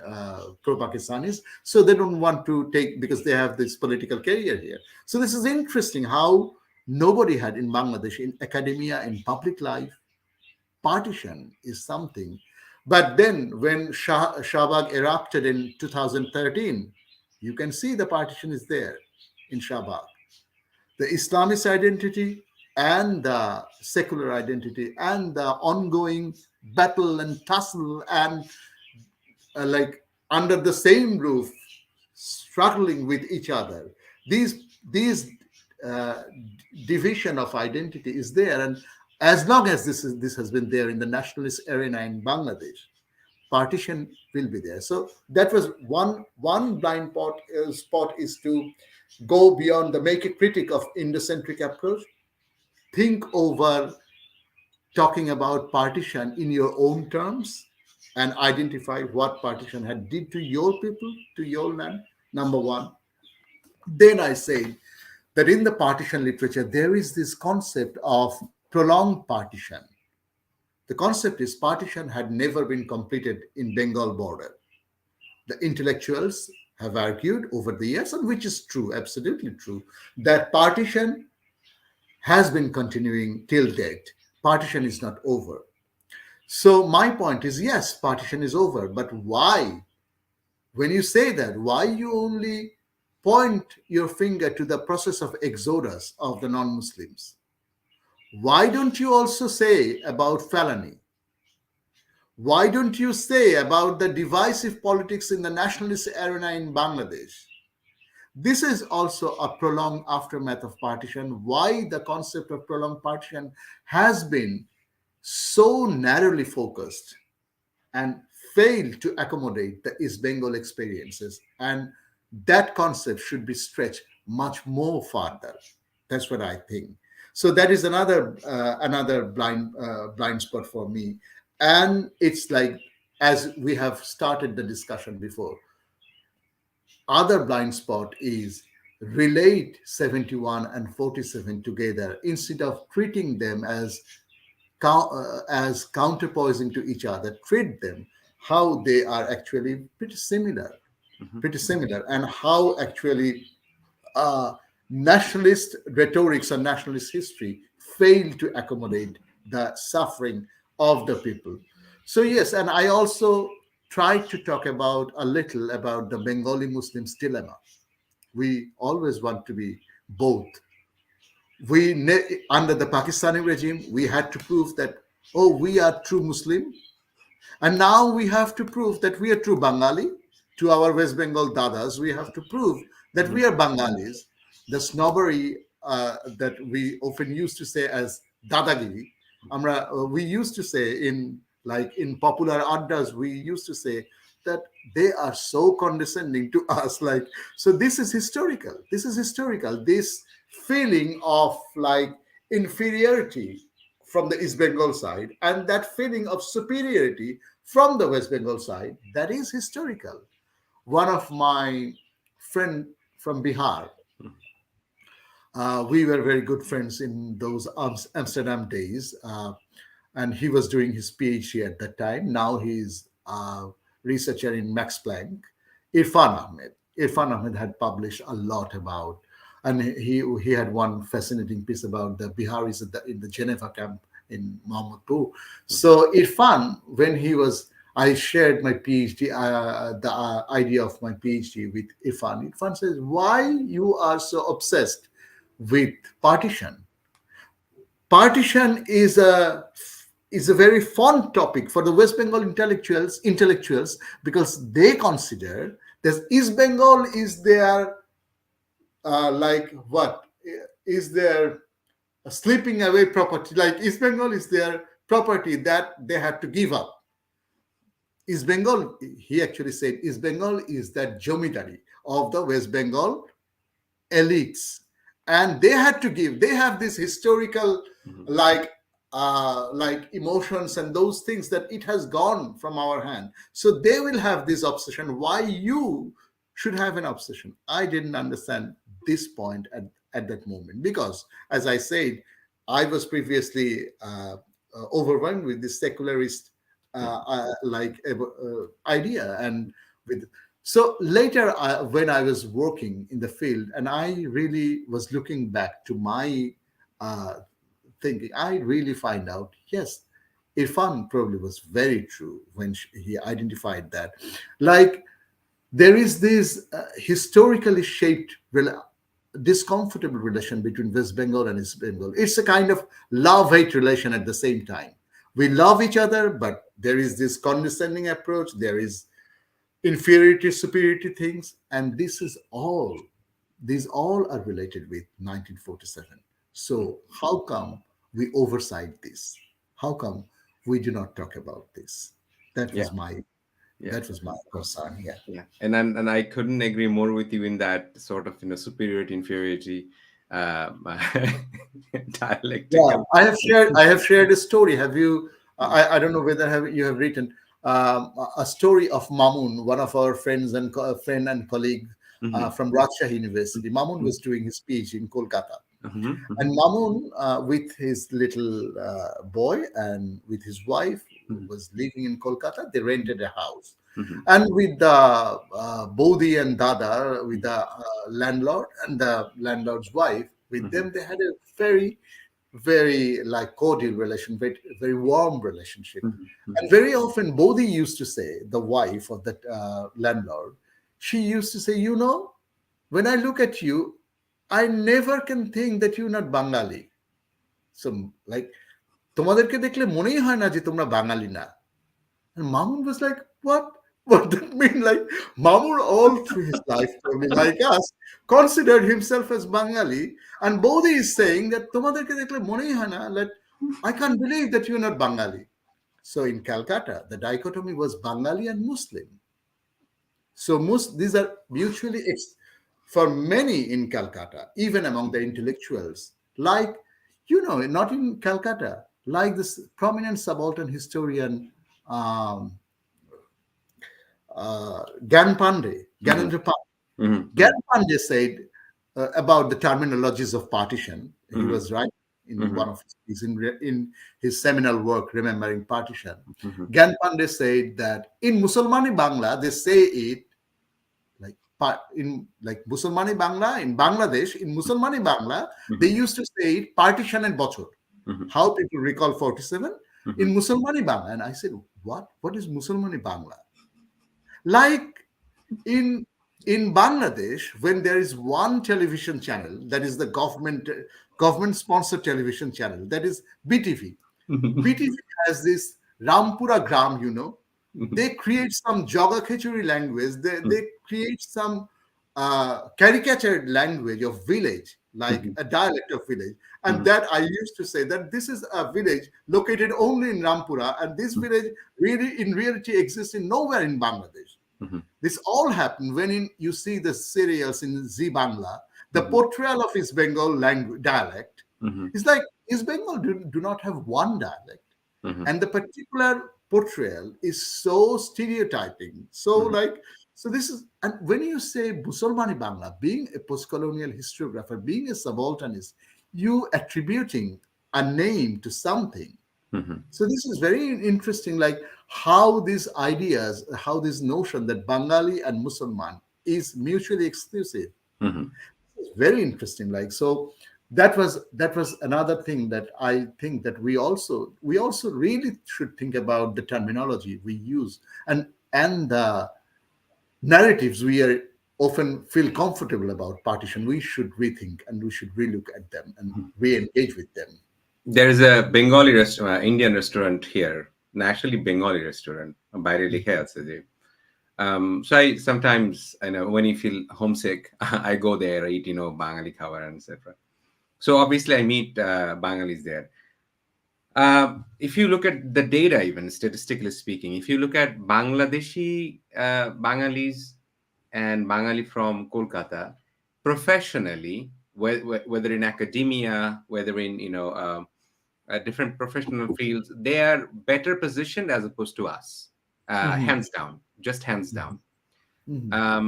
pro-Pakistanis. So they don't want to take, because they have this political career here. So this is interesting how nobody had in Bangladesh, in academia, in public life, partition is something. But then when Shahbag erupted in 2013, you can see the partition is there in Shahbag. The Islamist identity and the secular identity and the ongoing battle and tussle and like under the same roof, struggling with each other. These uh, division of identity is there, and as long as this has been there in the nationalist arena in Bangladesh, partition will be there. So that was one blind spot is to go beyond the make a critic of Indo-centric approach, think over talking about partition in your own terms, and identify what partition had did to your people, to your land, number one. Then I say that in the partition literature, there is this concept of prolonged partition. The concept is partition had never been completed in Bengal border. The intellectuals have argued over the years, and which is true, absolutely true, that partition has been continuing till date. Partition is not over. So my point is, yes, partition is over, but why? When you say that, why you only point your finger to the process of exodus of the non-Muslims? Why don't you also say about felony? Why don't you say about the divisive politics in the nationalist arena in Bangladesh? This is also a prolonged aftermath of partition. Why the concept of prolonged partition has been so narrowly focused and failed to accommodate the East Bengal experiences. And that concept should be stretched much more further. That's what I think. So that is another blind spot for me. And it's like, as we have started the discussion before, other blind spot is relate 71 and 47 together instead of treating them as counterposing to each other. Treat them how they are actually Mhm. pretty similar, and how actually uh, nationalist rhetorics and nationalist history fail to accommodate the suffering of the people. So yes, and I also tried to talk about a little about the Bengali Muslims dilemma. We always want to be both. Under the Pakistani regime, we had to prove that, oh, we are true Muslim, and now we have to prove that we are true Bengali. To our West Bengal dadas, we have to prove that Mhm. we are Bengalis. The snobbery that we often used to say as dadagiri, we used to say in popular addas, we used to say that they are so condescending to us. Like, so this is historical. This is historical. This feeling of like inferiority from the East Bengal side, and that feeling of superiority from the West Bengal side, that is historical. One of my friend from Bihar, we were very good friends in those Amsterdam days, and he was doing his PhD at that time. Now he's a researcher in Max Planck. Irfan Ahmed. Irfan Ahmed had published a lot about, and he had one fascinating piece about the Biharis in the Geneva camp in Mohammadpur. So Irfan, when he was, I shared my PhD, the idea of my PhD with Irfan. Irfan says, "Why you are so obsessed with partition? Partition is a very fond topic for the West Bengal intellectuals, because they consider that East Bengal is their like what is their slipping away property. Like East Bengal is their property that they had to give up. East Bengal, he actually said, East Bengal is that jomidari of the West Bengal elites, and they had to give. They have this historical Mhm. like emotions and those things that it has gone from our hand, so they will have this obsession. Why you should have an obsession? I didn't understand this point at that moment, because as I said, I was previously overwhelmed with this secularist Yeah. idea. And with so later, when I was working in the field and I really was looking back to my uh, thinking, I really find out, yes, Irfan probably was very true when he identified that. Like, there is this historically shaped, discomfortable relation between West Bengal and East Bengal. It's a kind of love hate relation at the same time. We love each other, but there is this condescending approach, there is inferiority, superiority things, and these all are related with 1947. So how come we oversight this? How come we do not talk about this? That Yeah. was my Yeah. that was my concern. Yeah. Yeah, and I couldn't agree more with you in that sort of superiority inferiority um, Yeah, dialectical. I have shared a story. Have you? Mm. I don't know whether you have written a story of Mamun, one of our friend and colleague Mhm. from Rajshahi University. Mamun Mhm. was doing his PhD in Kolkata, Mhm. and Mhm. Mamun, with his little boy and with his wife, who Mhm. was living in Kolkata. They rented a house. Mhm. And with the Bodhi and Dada, with the landlord and the landlord's wife, with Mhm. them, they had a very, very like cordial relation, very, very warm relationship. Mhm. And very often, Bodhi used to say, the wife of that landlord, she used to say, when I look at you, I never can think that you're not Bengali. So, like, তোমাদেরকে দেখলে মনেই হয় না যে তোমরা বাঙালি না। And Mamun was like, what? What that mean? Like, Mamun all through his life, probably like us, considered himself as Bengali. And Bodhi is saying that তোমাদেরকে দেখলে মনেই হয় না, like, I can't believe that you're not Bengali. So in Calcutta, the dichotomy was Bengali and Muslim. So these are mutually for many in Calcutta, even among the intellectuals, like, not in Calcutta, like this prominent subaltern historian um, Gan Pandey, Mhm. Ganendra Pandey. Mhm. Gan Mhm. Pandey said about the terminologies of partition. He Mhm. was right in Mhm. one of in his seminal work, Remembering Partition. Mhm. Gan Pandey said that in Musalmani Bangla, they say it like in like Musalmani Bangla, in Bangladesh, in Musalmani Bangla, they Mhm. used to say it partition and bochor. Mhm. How people recall 47 Mhm. in Musalmani Bangla. And I said, what? What is Musalmani Bangla? Like in Bangladesh, when there is one television channel that is the government sponsored television channel, that is BTV. Mhm. BTV has this Rampura Gram, Mhm. they create some Jaga Khechuri language, Mhm. they create some caricatured language of village, like Mhm. a dialect of village. And Mhm. that I used to say that this is a village located only in Rampura, and this village really in reality exists in nowhere in Bangladesh. Mhm. This all happened when you see the serials in Z Bangla, the Mhm. portrayal of East Bengal language dialect Mhm. is like East Bengal do not have one dialect, Mhm. and the particular portrayal is so stereotyping, so Mhm. like so this is. And when you say Musalmani Bangla, being a post-colonial historiographer, being a subalternist, you attributing a name to something. Mhm. So this is very interesting, like how these ideas, how this notion that Bengali and Musalman is mutually exclusive. Mhm. It's very interesting. Like so, that was another thing that I think that we also really should think about the terminology we use, and the narratives we are often feel comfortable about partition. We should rethink and we should relook at them and re-engage with them. There is a Bengali restaurant, Indian restaurant here, an actually Bengali restaurant. বাইরে লিখে আছে যে so I sometimes, I know, when you feel homesick, I go there, eat, Bengali খাবার and etc. So obviously I meet Bengalis there. If you look at the data, even statistically speaking, if you look at Bangladeshi Bengalis and Bengali from Kolkata, professionally, whether in academia, whether in different professional fields, they are better positioned as opposed to us, Mhm. hands down, just hands down. Mhm. Um,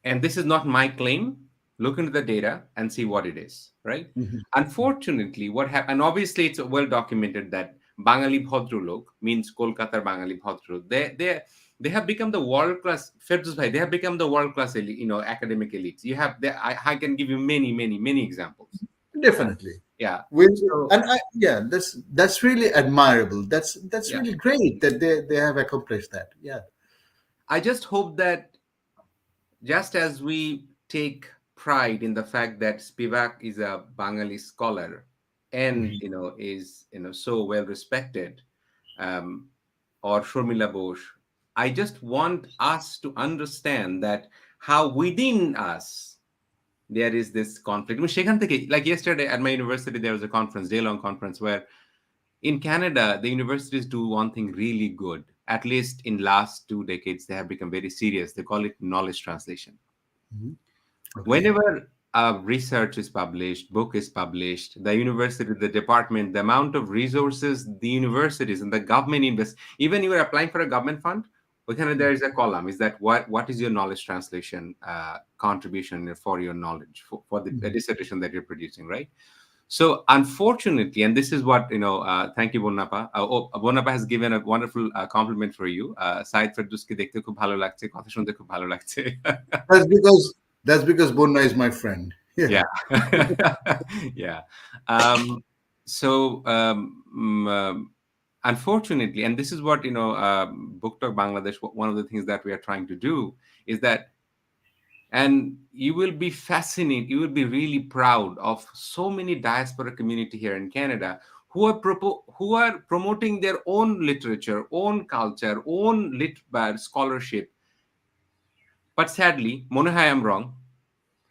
and this is not my claim. Look into the data and see what it is, right? Mhm. Unfortunately, what happened, and obviously it's well documented that Bangali Bhadralok means Kolkatar Bangali Bhadro. They have become the world class. Ferdous bhai, they have become the world class, academic elites. You have, I can give you many, many, many examples. Definitely. Yeah. We, So and yeah, that's really admirable. That's yeah, really great that they have accomplished that. Yeah. I just hope that just as we take pride in the fact that Spivak is a Bengali scholar and Mhm. is so well respected, um, or Shurmila Bose, I just want us to understand that how within us there is this conflict. সেখান থেকে, like yesterday at my university, there was a conference, day-long conference, where in Canada the universities do one thing really good. At least in last 2 decades, they have become very serious. They call it knowledge translation. Mhm. Okay. Whenever research is published, book is published, the university, the department, the amount of resources the universities and the government invest, even you are applying for a government fund, there is a column, is that what is your knowledge translation contribution for your knowledge, for the Mhm. dissertation that you're producing, right? So unfortunately, and this is what, thank you, Bonnapa. Bonnapa has given a wonderful compliment for you. Said Ferdous কে দেখতে খুব ভালো লাগছে, কথা শুনতে খুব ভালো লাগছে. That's because Bonna is my friend. Yeah. Yeah. Yeah. Um, so unfortunately, and this is what, Book Talk Bangladesh, one of the things that we are trying to do is that, and you will be fascinated, you will be really proud of so many diaspora community here in Canada who are who are promoting their own literature, own culture, own scholarship. But sadly, Monaha, I am wrong.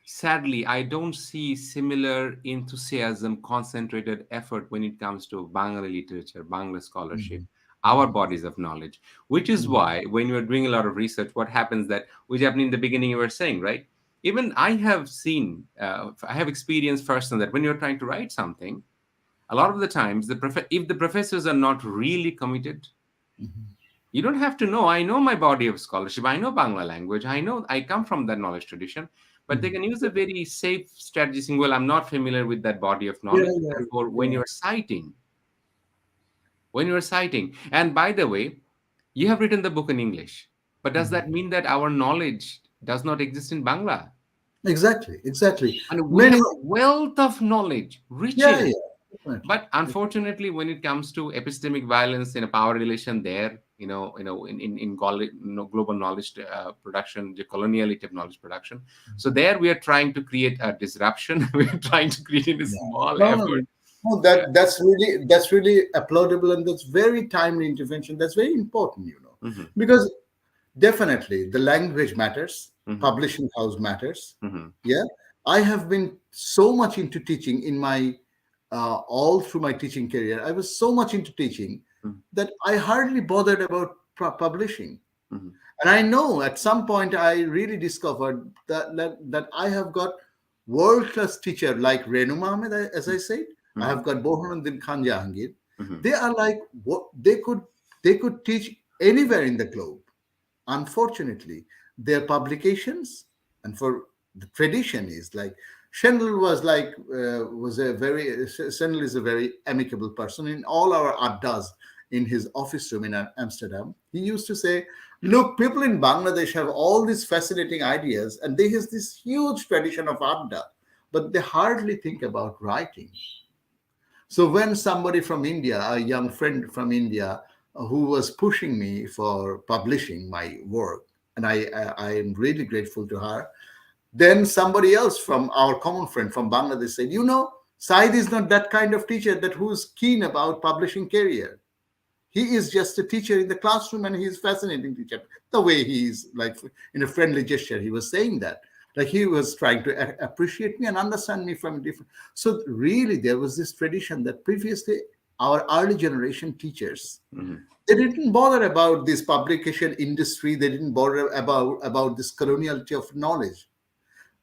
Sadly, I don't see similar enthusiasm, concentrated effort when it comes to Bengali literature, Bangla scholarship, Mhm. our Mhm. bodies of knowledge. Which is Mhm. why, when you're doing a lot of research, what happens that, which happened in the beginning, you were saying, right? Even I have seen, I have experienced firsthand that when you're trying to write something, a lot of the times, if the professors are not really committed, Mhm. you don't have to know. I know my body of scholarship. I know Bangla language. I know I come from that knowledge tradition. But they Mhm. can use a very safe strategy saying, well, I'm not familiar with that body of Yeah, knowledge. yeah, Therefore, yeah. when you're citing, and by the way, you have written the book in English. But does Mhm. that mean that our knowledge does not exist in Bangla? Exactly, exactly. And we have Many, a wealth of knowledge, yeah, riches. yeah, definitely. But unfortunately, when it comes to epistemic violence in a power relation, there, global knowledge production, the coloniality of knowledge production. So there, we are trying to create a disruption. We are trying to create a Yeah. small No, no, effort. no. That's really applaudable, and that's very timely intervention. That's very important, Hmm. because definitely the language matters. Hmm. Publishing house matters. Hmm. Yeah, I have been so much into teaching in my all through my teaching career. I was so much into teaching that I hardly bothered about publishing. Hmm. And I know at some point I really discovered that I have got world class teacher like Renu Mohammed, as I said. I Hmm. have got Bohanuddin Khan Jahangir. Hmm. They are like what they could teach anywhere in the globe. Unfortunately, their publications and for the tradition is like Shendel Shendel is a very amicable person in all our addas in his office room in Amsterdam. He used to say, "Look, people in Bangladesh have all these fascinating ideas, and they have this huge tradition of adda, but they hardly think about writing." So when somebody from India, a young friend from India, who was pushing me for publishing my work, and I am really grateful to her. Then somebody else from our common friend from Bangladesh said, Said is not that kind of teacher that who's keen about publishing career. He is just a teacher in the classroom, and he's fascinating teacher. The way he's like in a friendly gesture, he was saying that. Like he was trying to appreciate me and understand me from a different. So really, there was this tradition that previously our early generation teachers, Hmm. they didn't bother about this publication industry. They didn't bother about this coloniality of knowledge.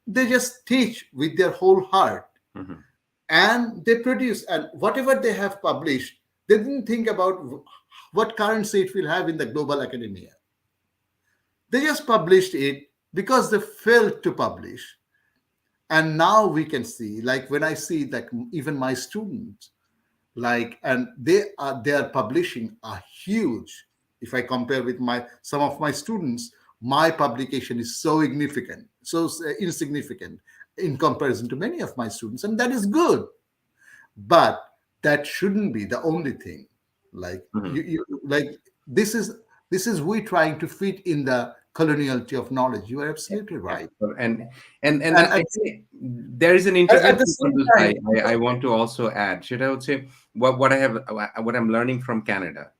They just teach with their whole heart, Hmm. and they produce, and whatever they have published, they didn't think about what currency it will have in the global academia. They just published it because they felt to publish. And now we can see, like when I see like even my students, like, and they are publishing a huge, if I compare with my some of my students, my publication is so significant, so insignificant in comparison to many of my students, and that is good. But that shouldn't be the only thing. Like Hmm. like this is we trying to fit in the coloniality of knowledge. You are absolutely Yeah. right. And And I think there is an at the intervention from same this. time, I want to also add. Should I would say what I'm learning from Canada,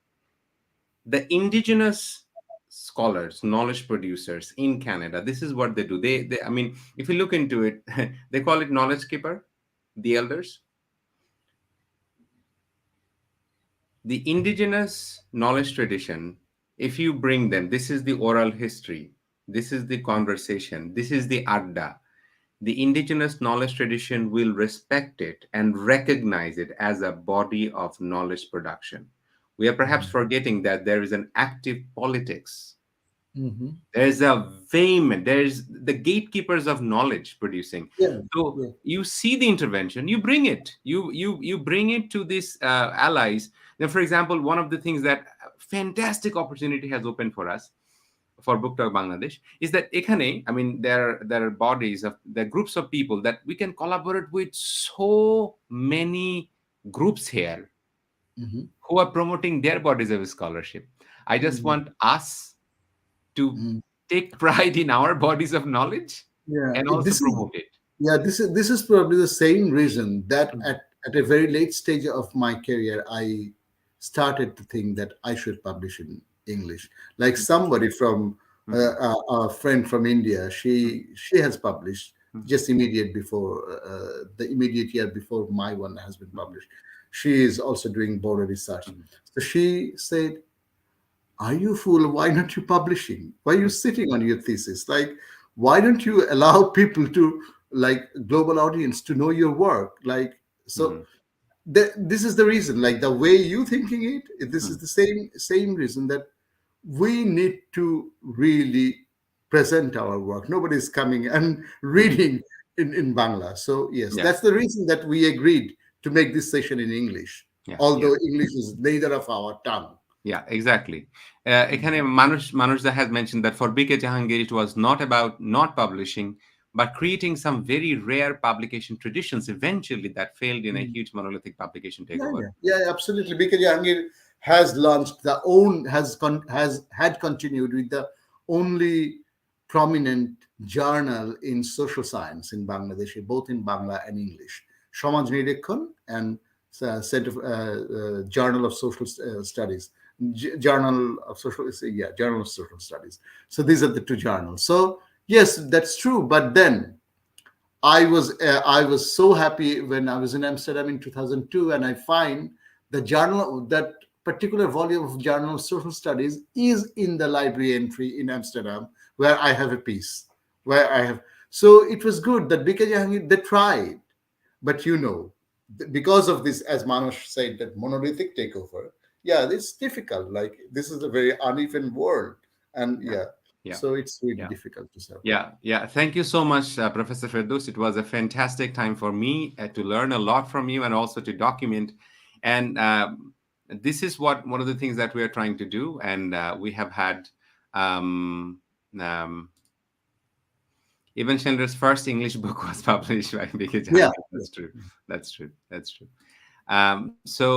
the indigenous scholars, knowledge producers in Canada, this is what they do. They I mean, if you look into it, they call it knowledge keeper, the elders. The indigenous knowledge tradition, if you bring them, this is the oral history, this is the conversation, this is the adda. The indigenous knowledge tradition will respect it and recognize it as a body of knowledge production. We are perhaps forgetting that there is an active politics Hmm. There's a vehement, there's the gatekeepers of knowledge producing. Yeah, So yeah. you see the intervention, you bring it, you bring it to these allies. Now, for example, one of the things that fantastic opportunity has opened for us for Book Talk Bangladesh is that ekhane, I mean, there are bodies of there are groups of people that we can collaborate with, so many groups here Hmm. who are promoting their bodies of scholarship. I just Hmm. want us to Hmm. take pride in our bodies of knowledge Yeah, and also this is, promote it. yeah, this is probably the same reason that Mhm. at a very late stage of my career, I started to think that I should publish in English. Like somebody from Mhm. a friend from India, Mhm. she has published Mhm. just immediate before the immediate year before my one has been Mhm. published. She is also doing border research. Mhm. So she said, are you fool? Why not you publishing? Why are you sitting on your thesis? Like, why don't you allow people to, like, global audience to know your work? Like, so Mhm. this is the reason, like the way you thinking it, this is Mhm. the same reason that we need to really present our work. Nobody's coming and Mhm. reading in Bangla. So yes, Yeah, that's the reason that we agreed to make this session in English, yeah, yeah, although English is neither of our tongue. yeah, exactly. এখানে Mhm. Manoj has mentioned that for BK Jahangir, it was not about not publishing, but creating some very rare publication traditions eventually that failed in a huge monolithic publication Yeah, takeover. yeah, yeah, absolutely. Because Jahangir has launched the own has had continued with the only prominent journal in social science in Bangladesh, both in Bangla and English. Samaj Nirekhon and set of Journal of Social Studies, Journal of Social, yeah, Journal of Social Studies. So these are the two journals. So yes, that's true. But then I was so happy when I was in Amsterdam in 2002, and I find the journal, that particular volume of Journal of Social Studies is in the library entry in Amsterdam, where I have a piece, where I have. So it was good that BK Jahangir, they tried, but because of this, as Manush said, that monolithic takeover, yeah, it's difficult. Like, this is a very uneven world, and Yeah, yeah, yeah, so it's really yeah. difficult to survive. Yeah, yeah. Thank you so much, Professor Firdaus. It was a fantastic time for me to learn a lot from you and also to document. And this is what one of the things that we are trying to do. And we have had um, um, even Chandler's first English book was published by B.K. Yeah. Jahangir. That's true. That's true. That's true. So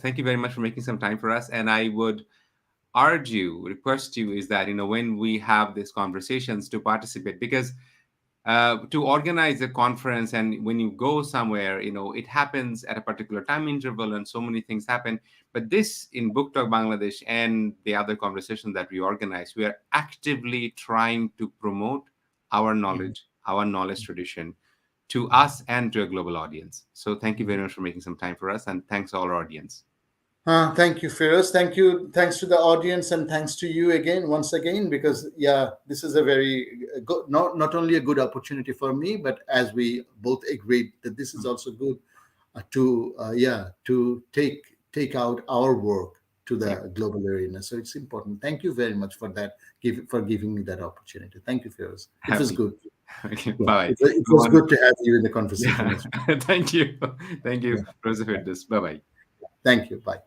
thank you very much for making some time for us. And I would request you is that, when we have these conversations to participate, because to organize a conference and when you go somewhere, it happens at a particular time interval and so many things happen. But this in Book Talk Bangladesh and the other conversations that we organize, we are actively trying to promote our Mhm. knowledge, our knowledge tradition to us and to a global audience. So thank you very much for making some time for us, and thanks all our audience. Thank you, Firoz. Thank you. Thanks to the audience, and thanks to you again, once again, because yeah, this is a very good, not only a good opportunity for me, but as we both agreed that this is also good to take out our work to Yeah. the global arena. So it's important. Thank you very much for that, for giving me that opportunity. Thank you, Firoz. It was Happy. good. Okay, Yeah, bye. it Go was on. good to have you in the Yeah. conversation as well. Thank you. Thank you, Yeah, Professor Firdaus. Bye bye. thank you. Bye.